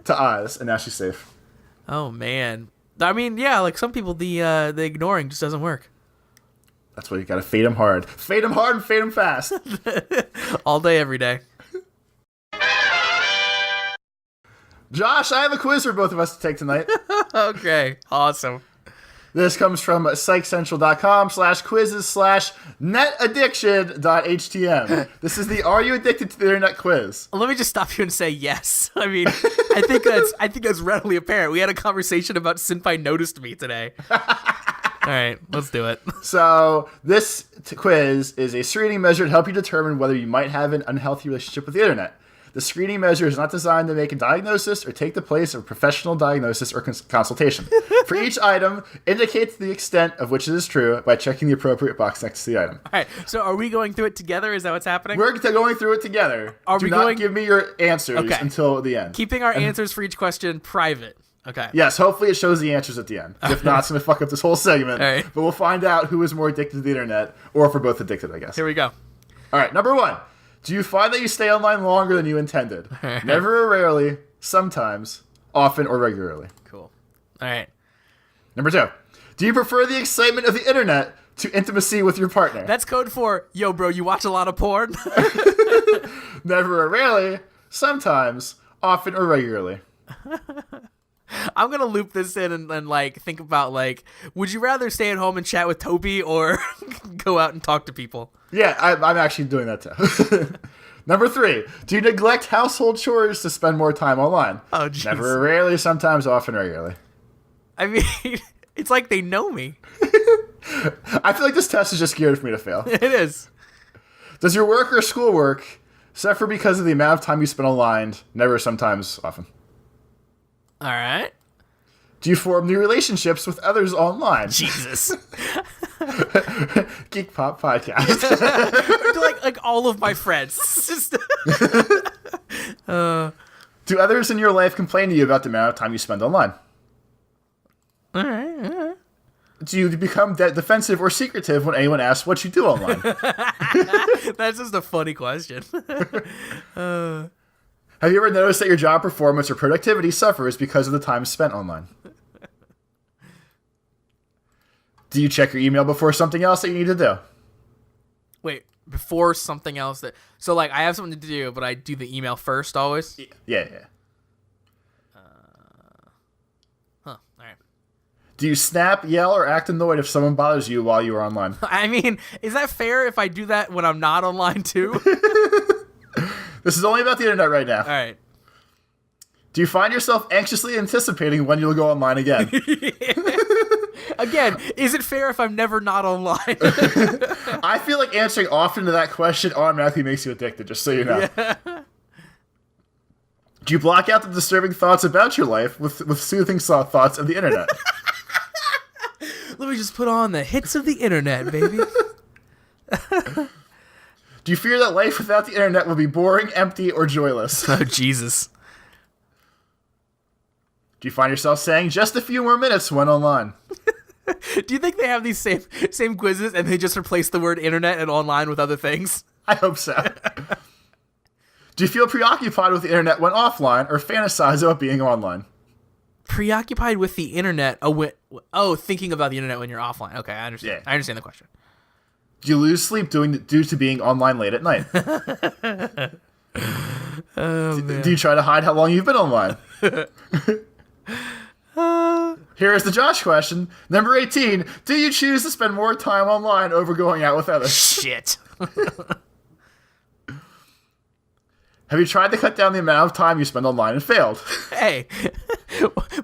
to Oz, and now she's safe. Oh man, I mean, yeah, like some people, the ignoring just doesn't work. That's why you gotta fade them hard. Fade them hard and fade them fast. All day, every day. Josh, I have a quiz for both of us to take tonight. Okay, awesome. This comes from psychcentral.com/quizzes/netaddiction.htm. This is the "Are you addicted to the internet" quiz. Let me just stop you and say yes. I mean, I think that's readily apparent. We had a conversation about Senpai noticed me today. All right, let's do it. So this quiz is a screening measure to help you determine whether you might have an unhealthy relationship with the internet. The screening measure is not designed to make a diagnosis or take the place of professional diagnosis or consultation. For each item, indicate the extent of which it is true by checking the appropriate box next to the item. All right, so are we going through it together? Is that what's happening? We're going through it together. Do not give me your answers until the end. Keeping our answers for each question private. Okay. Yes, hopefully it shows the answers at the end. If not, it's going to fuck up this whole segment. All right. But we'll find out who is more addicted to the internet, or if we're both addicted, I guess. Here we go. All right, number 1. Do you find that you stay online longer than you intended? Never or rarely, sometimes, often or regularly. Cool. All right. Number 2. Do you prefer the excitement of the internet to intimacy with your partner? That's code for, yo, bro, you watch a lot of porn? Never or rarely, sometimes, often or regularly. I'm going to loop this in and like think about like, would you rather stay at home and chat with Toby or go out and talk to people? Yeah, I'm actually doing that too. Number 3, do you neglect household chores to spend more time online? Oh, jeez. Never or rarely, sometimes, often, regularly. I mean, it's like they know me. I feel like this test is just geared for me to fail. It is. Does your work or schoolwork suffer because of the amount of time you spend online? Never, sometimes, often. All right. Do you form new relationships with others online? Jesus. Geek Pop podcast. like all of my friends. Just- Do others in your life complain to you about the amount of time you spend online? all right. Do you become defensive or secretive when anyone asks what you do online? That's just a funny question. Have you ever noticed that your job performance or productivity suffers because of the time spent online? Do you check your email before something else that you need to do? Wait, before something else that... So, like, I have something to do, but I do the email first always? Yeah. All right. Do you snap, yell, or act annoyed if someone bothers you while you are online? I mean, is that fair if I do that when I'm not online, too? This is only about the internet right now. All right. Do you find yourself anxiously anticipating when you'll go online again? Again, is it fair if I'm never not online? I feel like answering often to that question automatically makes you addicted, just so you know. Yeah. Do you block out the disturbing thoughts about your life with soothing thoughts of the internet? Let me just put on the hits of the internet, baby. Do you fear that life without the internet will be boring, empty, or joyless? Oh, Jesus. Do you find yourself saying just a few more minutes when online? Do you think they have these same quizzes and they just replace the word internet and online with other things? I hope so. Do you feel preoccupied with the internet when offline or fantasize about being online? Preoccupied with the internet. Thinking about the internet when you're offline. Okay, I understand. Yeah. I understand the question. Do you lose sleep due to being online late at night? Man. Do you try to hide how long you've been online? Here is the Josh question. Number 18. Do you choose to spend more time online over going out with others? Shit. Have you tried to cut down the amount of time you spend online and failed? Hey,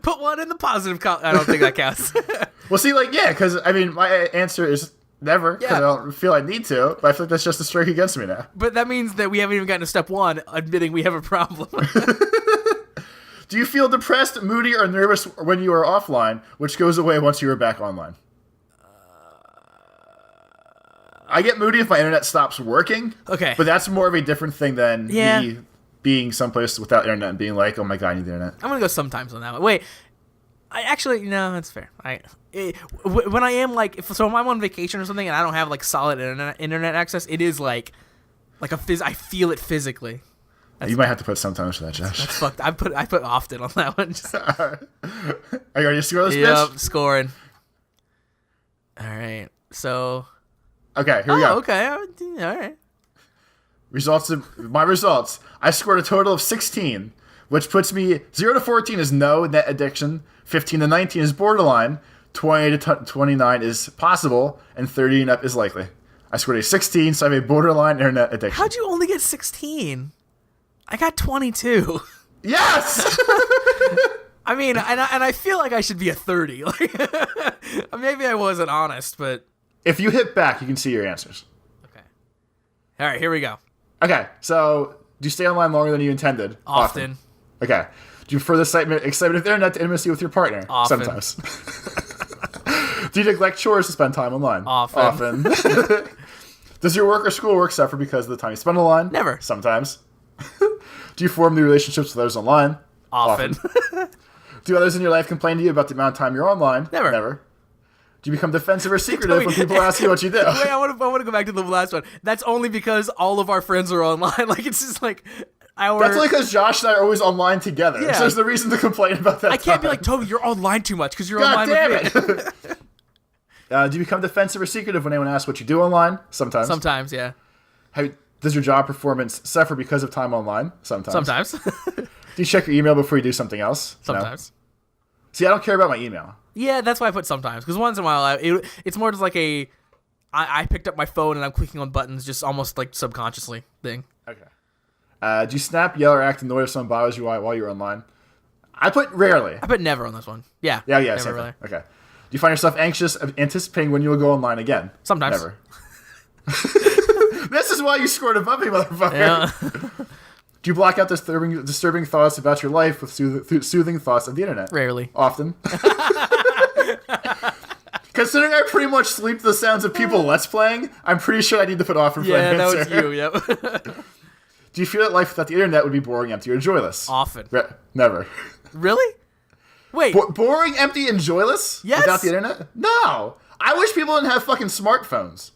put one in the positive column. I don't think that counts. Well, see, because, my answer is never, because I don't feel I need to, but I feel like that's just a strike against me now. But that means that we haven't even gotten to step one, admitting we have a problem. Do you feel depressed, moody, or nervous when you are offline, which goes away once you are back online? I get moody if my internet stops working. Okay. But that's more of a different thing than me being someplace without internet and being like, oh my god, I need the internet. I'm going to go sometimes on that one. Wait. No, that's fair. When I am if I'm on vacation or something and I don't have solid internet access, it is I feel it physically. You might have to put sometimes for that, Josh. That's fucked. I put often on that one. Are you ready to score this Yep, bitch? scoring. All right. So. Okay, here we go. Okay. All right. My results. I scored a total of 16, which puts me 0 to 14 is no net addiction, 15 to 19 is borderline, 20 to 29 is possible, and 30 and up is likely. I scored a 16, so I have a borderline internet addiction. How'd you only get 16? I got 22. Yes! I mean, and I feel like I should be a 30. Maybe I wasn't honest, but... If you hit back, you can see your answers. Okay. All right, here we go. Okay, so do you stay online longer than you intended? Often. Okay. Do you prefer the excitement of the internet to intimacy with your partner? Often. Sometimes. Do you neglect chores to spend time online? Often. Does your work or schoolwork suffer because of the time you spend online? Never. Sometimes. Do you form new relationships with others online? Often. Do others in your life complain to you about the amount of time you're online? Never. Do you become defensive or secretive when people ask you what you do? Wait, I want to go back to the last one. That's only because all of our friends are online. It's just That's only because Josh and I are always online together. Yeah. So there's no reason to complain about that. I can't be time. like, Toby, you're online too much because you're God online damn with me. Do you become defensive or secretive when anyone asks what you do online? Sometimes. Sometimes, yeah. Does your job performance suffer because of time online? Sometimes. Sometimes. Do you check your email before you do something else? Sometimes. No? See, I don't care about my email. Yeah, that's why I put sometimes. Because once in a while, it's more just I picked up my phone and I'm clicking on buttons just almost subconsciously thing. Okay. Do you snap, yell, or act annoyed if someone bothers you while you're online? I put rarely. I put never on this one. Yeah. Yeah, never same really. thing. Okay. Do you find yourself anxious, anticipating when you will go online again? Sometimes. Never. This is why you scored above me, motherfucker. Yeah. Do you block out disturbing thoughts about your life with soothing thoughts of the internet? Rarely. Often. Considering I pretty much sleep to the sounds of people Let's Playing, I'm pretty sure I need to put often for Yeah, an answer. that was you, yep. Do you feel that life without the internet would be boring, empty, or joyless? Often. Never. Really? Wait. Boring, empty, and joyless? Yes. Without the internet? No. I wish people didn't have fucking smartphones.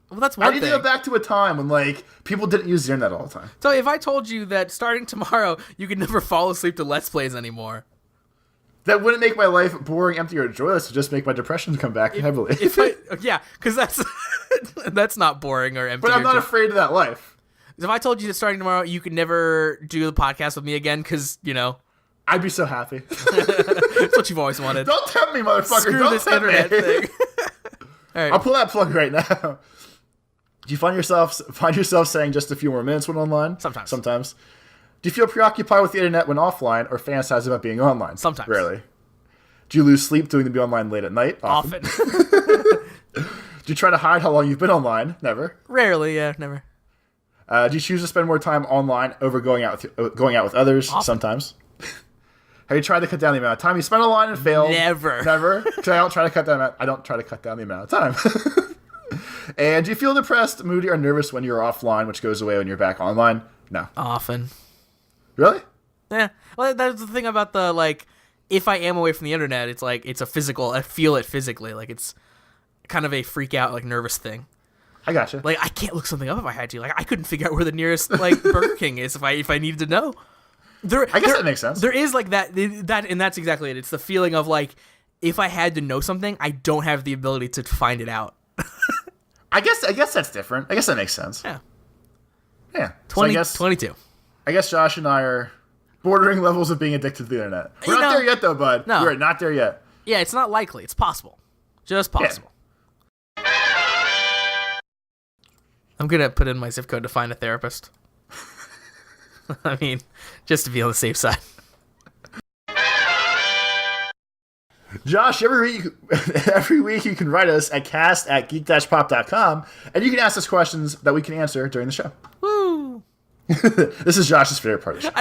Well, that's one I need thing. to go back to a time when, like, people didn't use the internet all the time. So if I told you that starting tomorrow, you could never fall asleep to Let's Plays anymore. That wouldn't make my life boring, empty, or joyless. It would just make my depression come back heavily. Yeah, because that's not boring or empty. But I'm not or afraid of that life. If I told you that starting tomorrow, you could never do the podcast with me again, because, I'd be so happy. that's what you've always wanted. Don't tempt me, motherfucker. Screw Don't this tempt internet me. thing. All right. I'll pull that plug right now. Do you find yourself saying just a few more minutes when online? Sometimes. Do you feel preoccupied with the internet when offline, or fantasize about being online? Sometimes. Rarely. Do you lose sleep doing to be online late at night? Often. Do you try to hide how long you've been online? Never. Rarely, yeah, never. Do you choose to spend more time online over going out with others? Often. Sometimes. Have you tried to cut down the amount of time you spend online and failed? Never. Never. Because I don't try to cut down the amount of time. And do you feel depressed, moody, or nervous when you're offline, which goes away when you're back online? No. Often. Really? Yeah. Well, that's the thing about if I am away from the internet, it's like, it's a physical, I feel it physically. Like, it's kind of a freak out, like, nervous thing. I gotcha. Like, I can't look something up if I had to. Like, I couldn't figure out where the nearest, like, Burger King is if I needed to know. I guess that makes sense. There is, like, that, and that's exactly it. It's the feeling of, like, if I had to know something, I don't have the ability to find it out. I guess that's different. I guess that makes sense. Yeah. Yeah. 22. I guess Josh and I are bordering levels of being addicted to the internet. We're not there yet, though, bud. No. We're not there yet. Yeah, it's not likely. It's possible. Just possible. Yeah. I'm going to put in my zip code to find a therapist. I mean, just to be on the safe side. Josh, every week you can write us at cast@geek-pop.com, and you can ask us questions that we can answer during the show. Woo! This is Josh's favorite part of the show.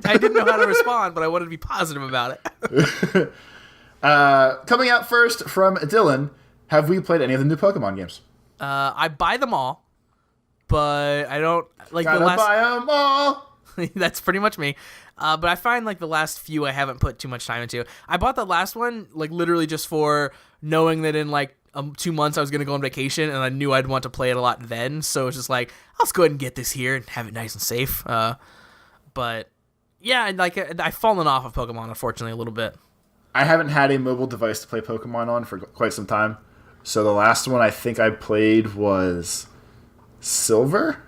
I didn't know how to respond, but I wanted to be positive about it. Coming out first from Dylan, have we played any of the new Pokemon games? I buy them all, but I don't like Gotta the last. buy them all. That's pretty much me. But I find like the last few I haven't put too much time into. I bought the last one like literally just for knowing that in like 2 months I was gonna go on vacation, and I knew I'd want to play it a lot then. So it's just like, let's go ahead and get this here and have it nice and safe. But yeah, like I've fallen off of Pokemon unfortunately a little bit. I haven't had a mobile device to play Pokemon on for quite some time. So the last one I think I played was Silver.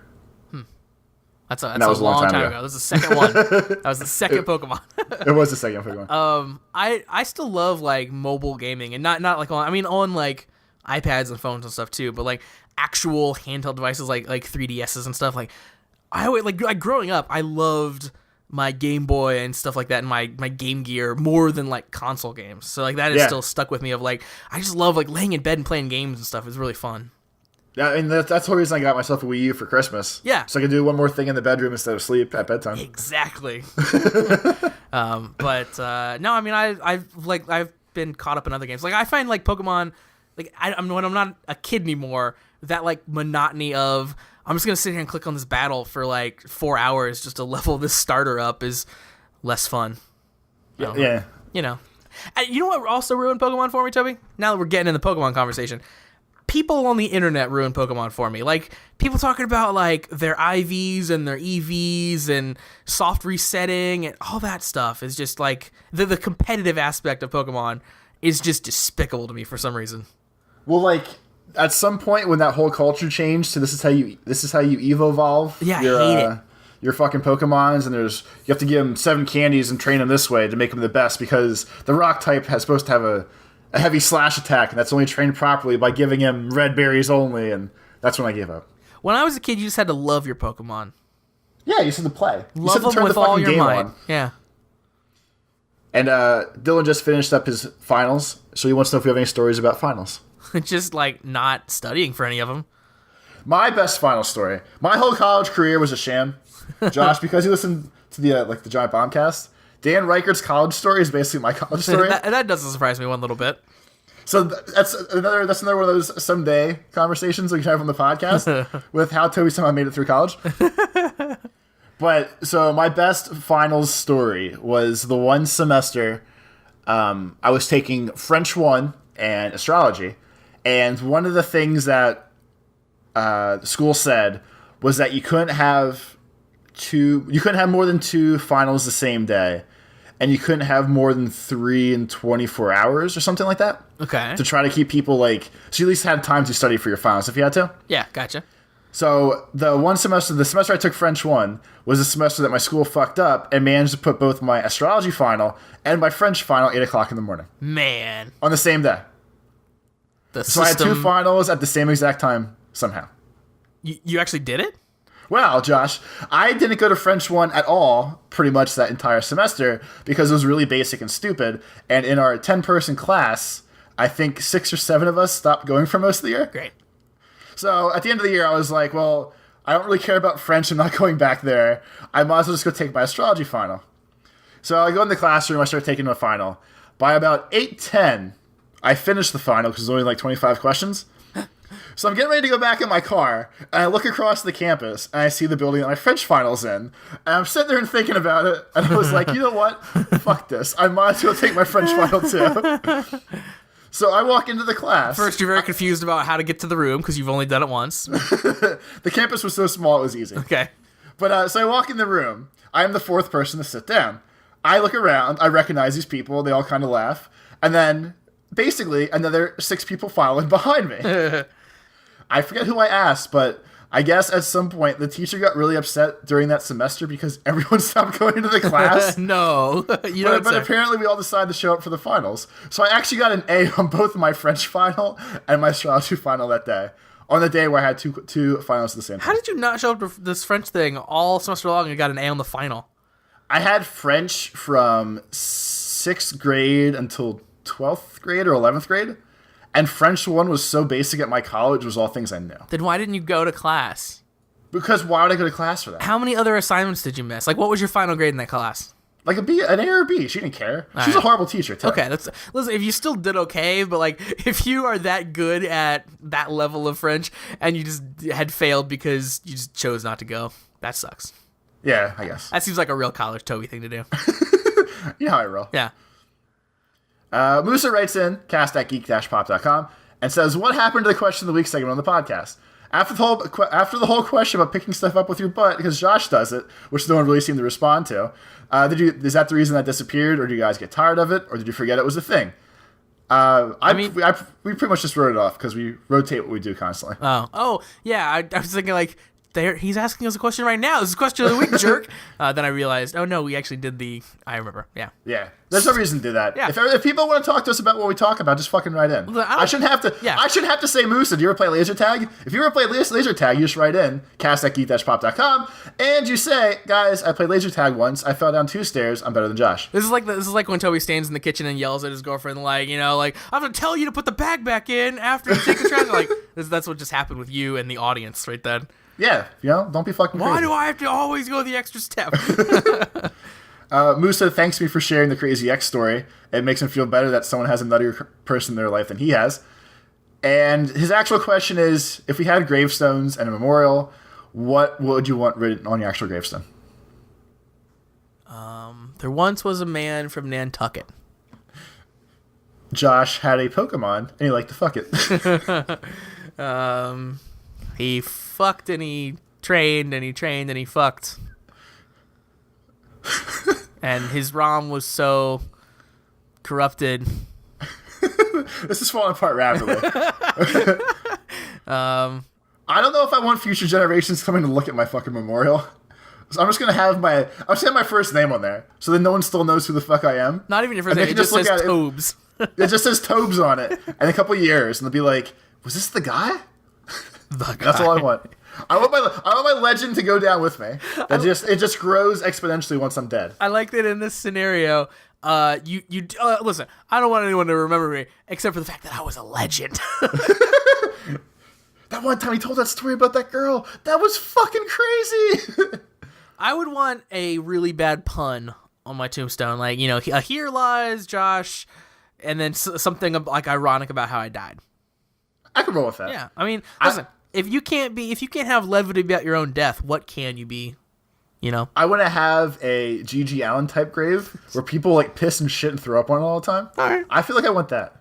That's a long time ago. That was the second one. That was the second Pokemon. It was the second Pokemon. I still love like mobile gaming, and not like on like iPads and phones and stuff too, but like actual handheld devices like 3DSs and stuff. Like I always like growing up, I loved my Game Boy and stuff like that, and my Game Gear more than like console games. So like that is still stuck with me. Of like I just love like laying in bed and playing games and stuff. It's really fun. Yeah, and that's the whole reason I got myself a Wii U for Christmas. Yeah. So I could do one more thing in the bedroom instead of sleep at bedtime. Exactly. But no, I mean, I've been caught up in other games. Like I find like Pokemon, like when I'm not a kid anymore, that like monotony of I'm just gonna sit here and click on this battle for like 4 hours just to level this starter up is less fun. Yeah. You know what also ruined Pokemon for me, Toby? Now that we're getting in the Pokemon conversation. People on the internet ruin Pokemon for me. Like, people talking about, like, their IVs and their EVs and soft resetting and all that stuff is just, like, the competitive aspect of Pokemon is just despicable to me for some reason. Well, like, at some point when that whole culture changed to this is how you evolve. Yeah, I hate it. Your fucking Pokemons, and you have to give them 7 candies and train them this way to make them the best because the rock type is supposed to have a heavy slash attack, and that's only trained properly by giving him red berries only, and that's when I gave up. When I was a kid, you just had to love your Pokemon. Yeah, you just had to play. Love them with all your might. Yeah. And Dylan just finished up his finals, so he wants to know if we have any stories about finals. Just, like, not studying for any of them. My best final story. My whole college career was a sham. Josh, because you listened to the the Giant Bombcast, Dan Reichert's college story is basically my college story. that doesn't surprise me one little bit. So that's another one of those someday conversations we can have on the podcast with how Toby somehow made it through college. But so my best finals story was the one semester I was taking French 1 and astrology, and one of the things that the school said was that you couldn't have more than 2 finals the same day, and you couldn't have more than 3 in 24 hours or something like that. Okay. To try to keep people so you at least had time to study for your finals if you had to. Yeah, gotcha. So the semester I took French 1 was the semester that my school fucked up and managed to put both my astrology final and my French final 8 o'clock in the morning. Man. On the same day. So I had 2 finals at the same exact time somehow. You actually did it? Well, Josh, I didn't go to French 1 at all pretty much that entire semester because it was really basic and stupid. And in our 10-person class, I think 6 or 7 of us stopped going for most of the year. Great. So at the end of the year, I was like, well, I don't really care about French. I'm not going back there. I might as well just go take my astrology final. So I go in the classroom. I start taking my final. By about 8:10, I finished the final because it was only 25 questions. So I'm getting ready to go back in my car, and I look across the campus, and I see the building that my French final's in. And I'm sitting there and thinking about it, and I was like, you know what? Fuck this. I might as well take my French final too. So I walk into the class. First, you're very confused about how to get to the room because you've only done it once. The campus was so small, it was easy. Okay. But so I walk in the room. I am the 4th person to sit down. I look around. I recognize these people. They all kind of laugh. And then, basically, another 6 people file in behind me. I forget who I asked, but I guess at some point the teacher got really upset during that semester because everyone stopped going to the class. No. But apparently we all decided to show up for the finals. So I actually got an A on both my French final and my astrology final that day. On the day where I had two finals at the same time. How did you not show up to this French thing all semester long and got an A on the final? I had French from 6th grade until 12th grade or 11th grade. And French 1 was so basic at my college, it was all things I knew. Then why didn't you go to class? Because why would I go to class for that? How many other assignments did you miss? What was your final grade in that class? Like an A or a B. She didn't care. She's a horrible teacher, too. Okay, listen, if you still did okay, but if you are that good at that level of French and you just had failed because you just chose not to go, that sucks. Yeah, I guess. That seems like a real college Toby thing to do. You know how I roll. Yeah. Musa writes in, cast at geek-pop.com, and says, what happened to the question of the week segment on the podcast? After the whole question about picking stuff up with your butt, because Josh does it, which no one really seemed to respond to, is that the reason that disappeared, or did you guys get tired of it, or did you forget it was a thing? We pretty much just wrote it off, because we rotate what we do constantly. Oh, yeah, I was thinking, he's asking us a question right now. This is a question of the week, jerk. Then I realized, oh no, we actually did I remember. Yeah. Yeah. There's no reason to do that. Yeah. If people want to talk to us about what we talk about, just fucking write in. I shouldn't have to. Yeah. I shouldn't have to say Musa. Do you ever play laser tag? If you ever play laser tag, you just write in cast at geek-pop.com and you say, guys, I played laser tag once. I fell down 2 stairs. I'm better than Josh. This is like when Toby stands in the kitchen and yells at his girlfriend, I'm gonna tell you to put the bag back in after you take the trash. That's what just happened with you and the audience right then. Yeah, don't be fucking crazy. Why do I have to always go the extra step? Musa thanks me for sharing the Crazy X story. It makes him feel better that someone has a nuttier person in their life than he has. And his actual question is, if we had gravestones and a memorial, what would you want written on your actual gravestone? There once was a man from Nantucket. Josh had a Pokemon, and he liked to fuck it. He fucked and he trained and he trained and he fucked. And his ROM was so corrupted. This is falling apart rapidly. I don't know if I want future generations coming to look at my fucking memorial. So I'm just gonna have my first name on there, so then no one still knows who the fuck I am. Not even your first name. It just says Tobes. It just says Tobes on it. And a couple of years, and they'll be like, "Was this the guy?" That's all I want. I want my legend to go down with me. It just grows exponentially once I'm dead. I like that in this scenario. Listen. I don't want anyone to remember me except for the fact that I was a legend. That That one time he told that story about that girl, that was fucking crazy. I would want a really bad pun on my tombstone, like, you know, here lies Josh, and then something like ironic about how I died. I could roll with that. Yeah, I mean, listen, if you can't have levity about your own death, what can you be? You know, I want to have a G.G. Allen type grave where people like piss and shit and throw up on it all the time. All right. I feel like I want that.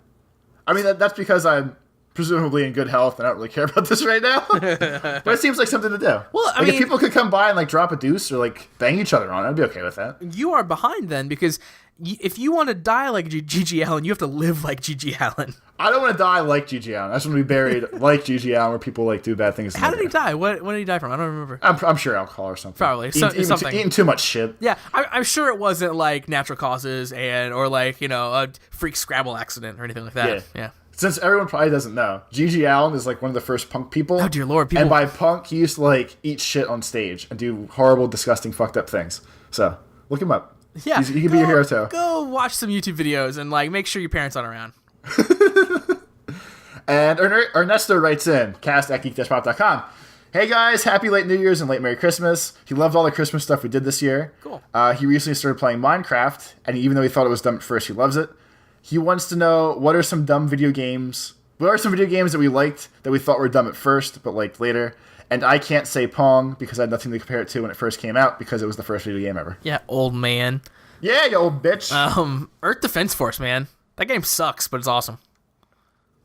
I mean, that's because I'm presumably in good health and I don't really care about this right now. But it seems like something to do. Well, I mean, mean, if people could come by and like drop a deuce or like bang each other on it, I'd be okay with that. You are behind then, because if you want to die like G.G. Allen, you have to live like G.G. Allen. I don't want to die like G.G. Allen. I just want to be buried like G.G. Allen, where people like do bad things. How did he die? What did he die from? I don't remember. I'm sure alcohol or something. Probably something. Eating too much shit. Yeah, I'm sure it wasn't like natural causes or like, you know, a freak Scrabble accident or anything like that. Yeah. Since everyone probably doesn't know, G.G. Allen is like one of the first punk people. Oh dear Lord! People... And by punk, he used to like eat shit on stage and do horrible, disgusting, fucked up things. So look him up. Yeah, he can be your hero too. Go watch some YouTube videos and like make sure your parents aren't around. And Ernesto writes in, cast@geek-pop.com. Hey guys, happy late New Year's and late Merry Christmas. He loved all the Christmas stuff we did this year. Cool. He recently started playing Minecraft, and even though he thought it was dumb at first, he loves it. He wants to know what are some video games that we liked that we thought were dumb at first, but liked later. And I can't say Pong because I had nothing to compare it to when it first came out because it was the first video game ever. Yeah, old man. Yeah, you old bitch. Earth Defense Force, man. That game sucks, but it's awesome.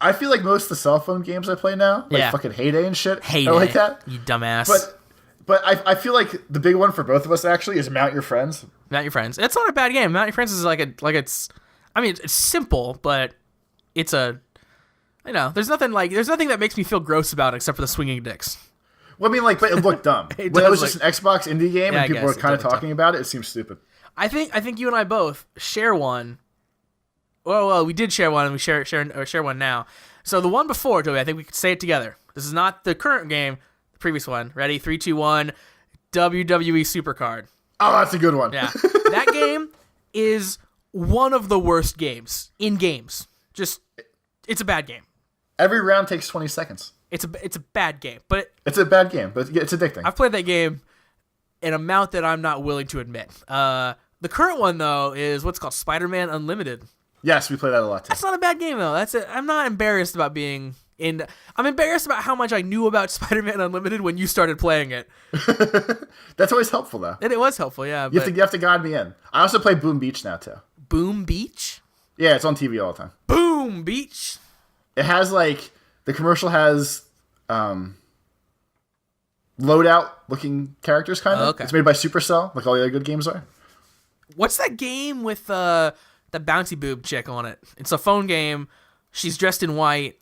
I feel like most of the cell phone games I play now, like fucking Heyday and shit, Heyday, are like that. You dumbass. But I feel like the big one for both of us actually is Mount Your Friends. Mount Your Friends. It's not a bad game. Mount Your Friends is it's simple, but it's a, you know, there's nothing that makes me feel gross about it except for the swinging dicks. Well, I mean, like, but it looked dumb. When it was just an Xbox indie game and people were kind of talking about it, it seems stupid. I think you and I both share one. Well, we did share one, and we share one now. So the one before, Toby, I think we could say it together. This is not the current game, the previous one. Ready? 3, 2, 1. WWE Supercard. Oh, that's a good one. Yeah, that game is one of the worst games in games. Just, it's a bad game. Every round takes 20 seconds. It's a bad game, but it's a bad game, but it's addicting. I've played that game an amount that I'm not willing to admit. The current one though is what's called Spider-Man Unlimited. Yes, we play that a lot too. That's not a bad game though. I'm not embarrassed about being in. I'm embarrassed about how much I knew about Spider-Man Unlimited when you started playing it. That's always helpful though. And it was helpful, yeah. You have to guide me in. I also play Boom Beach now too. Boom Beach? Yeah, it's on TV all the time. Boom Beach. It has like the commercial has loadout looking characters kind of. Okay. It's made by Supercell, like all the other good games are. What's that game with the bouncy boob chick on it? It's a phone game. She's dressed in white.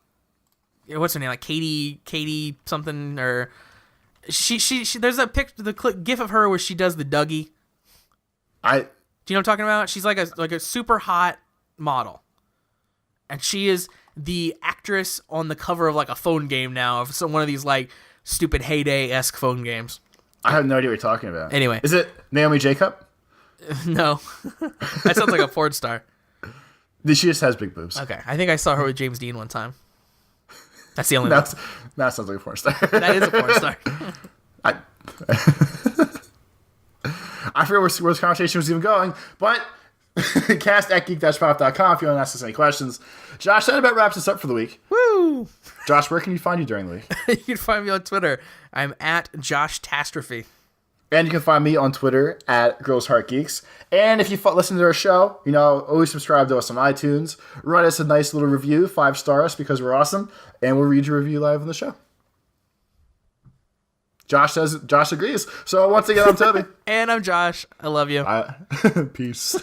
What's her name? Like Katie something, or she there's a gif of her where she does the Dougie. Do you know what I'm talking about? She's like a super hot model. And she is the actress on the cover of like a phone game now of one of these like stupid Heyday-esque phone games. I have no idea what you're talking about. Anyway. Is it Naomi Jacob? No. That sounds like a porn star. She just has big boobs. Okay. I think I saw her with James Dean one time. That's the only one. That sounds like a porn star. That is a porn star. I forget where this conversation was even going, but cast@geek-pop.com if you want to ask us any questions. Josh, that about wraps us up for the week. Woo! Josh, where can you find you during the week? You can find me on Twitter. I'm at JoshTastrophe. And you can find me on Twitter at GirlsHeartGeeks. And if you listen to our show, you know, always subscribe to us on iTunes. Write us a nice little review, 5 stars, because we're awesome. And we'll read your review live on the show. Josh agrees. So once again, I'm Toby. And I'm Josh. I love you. Peace.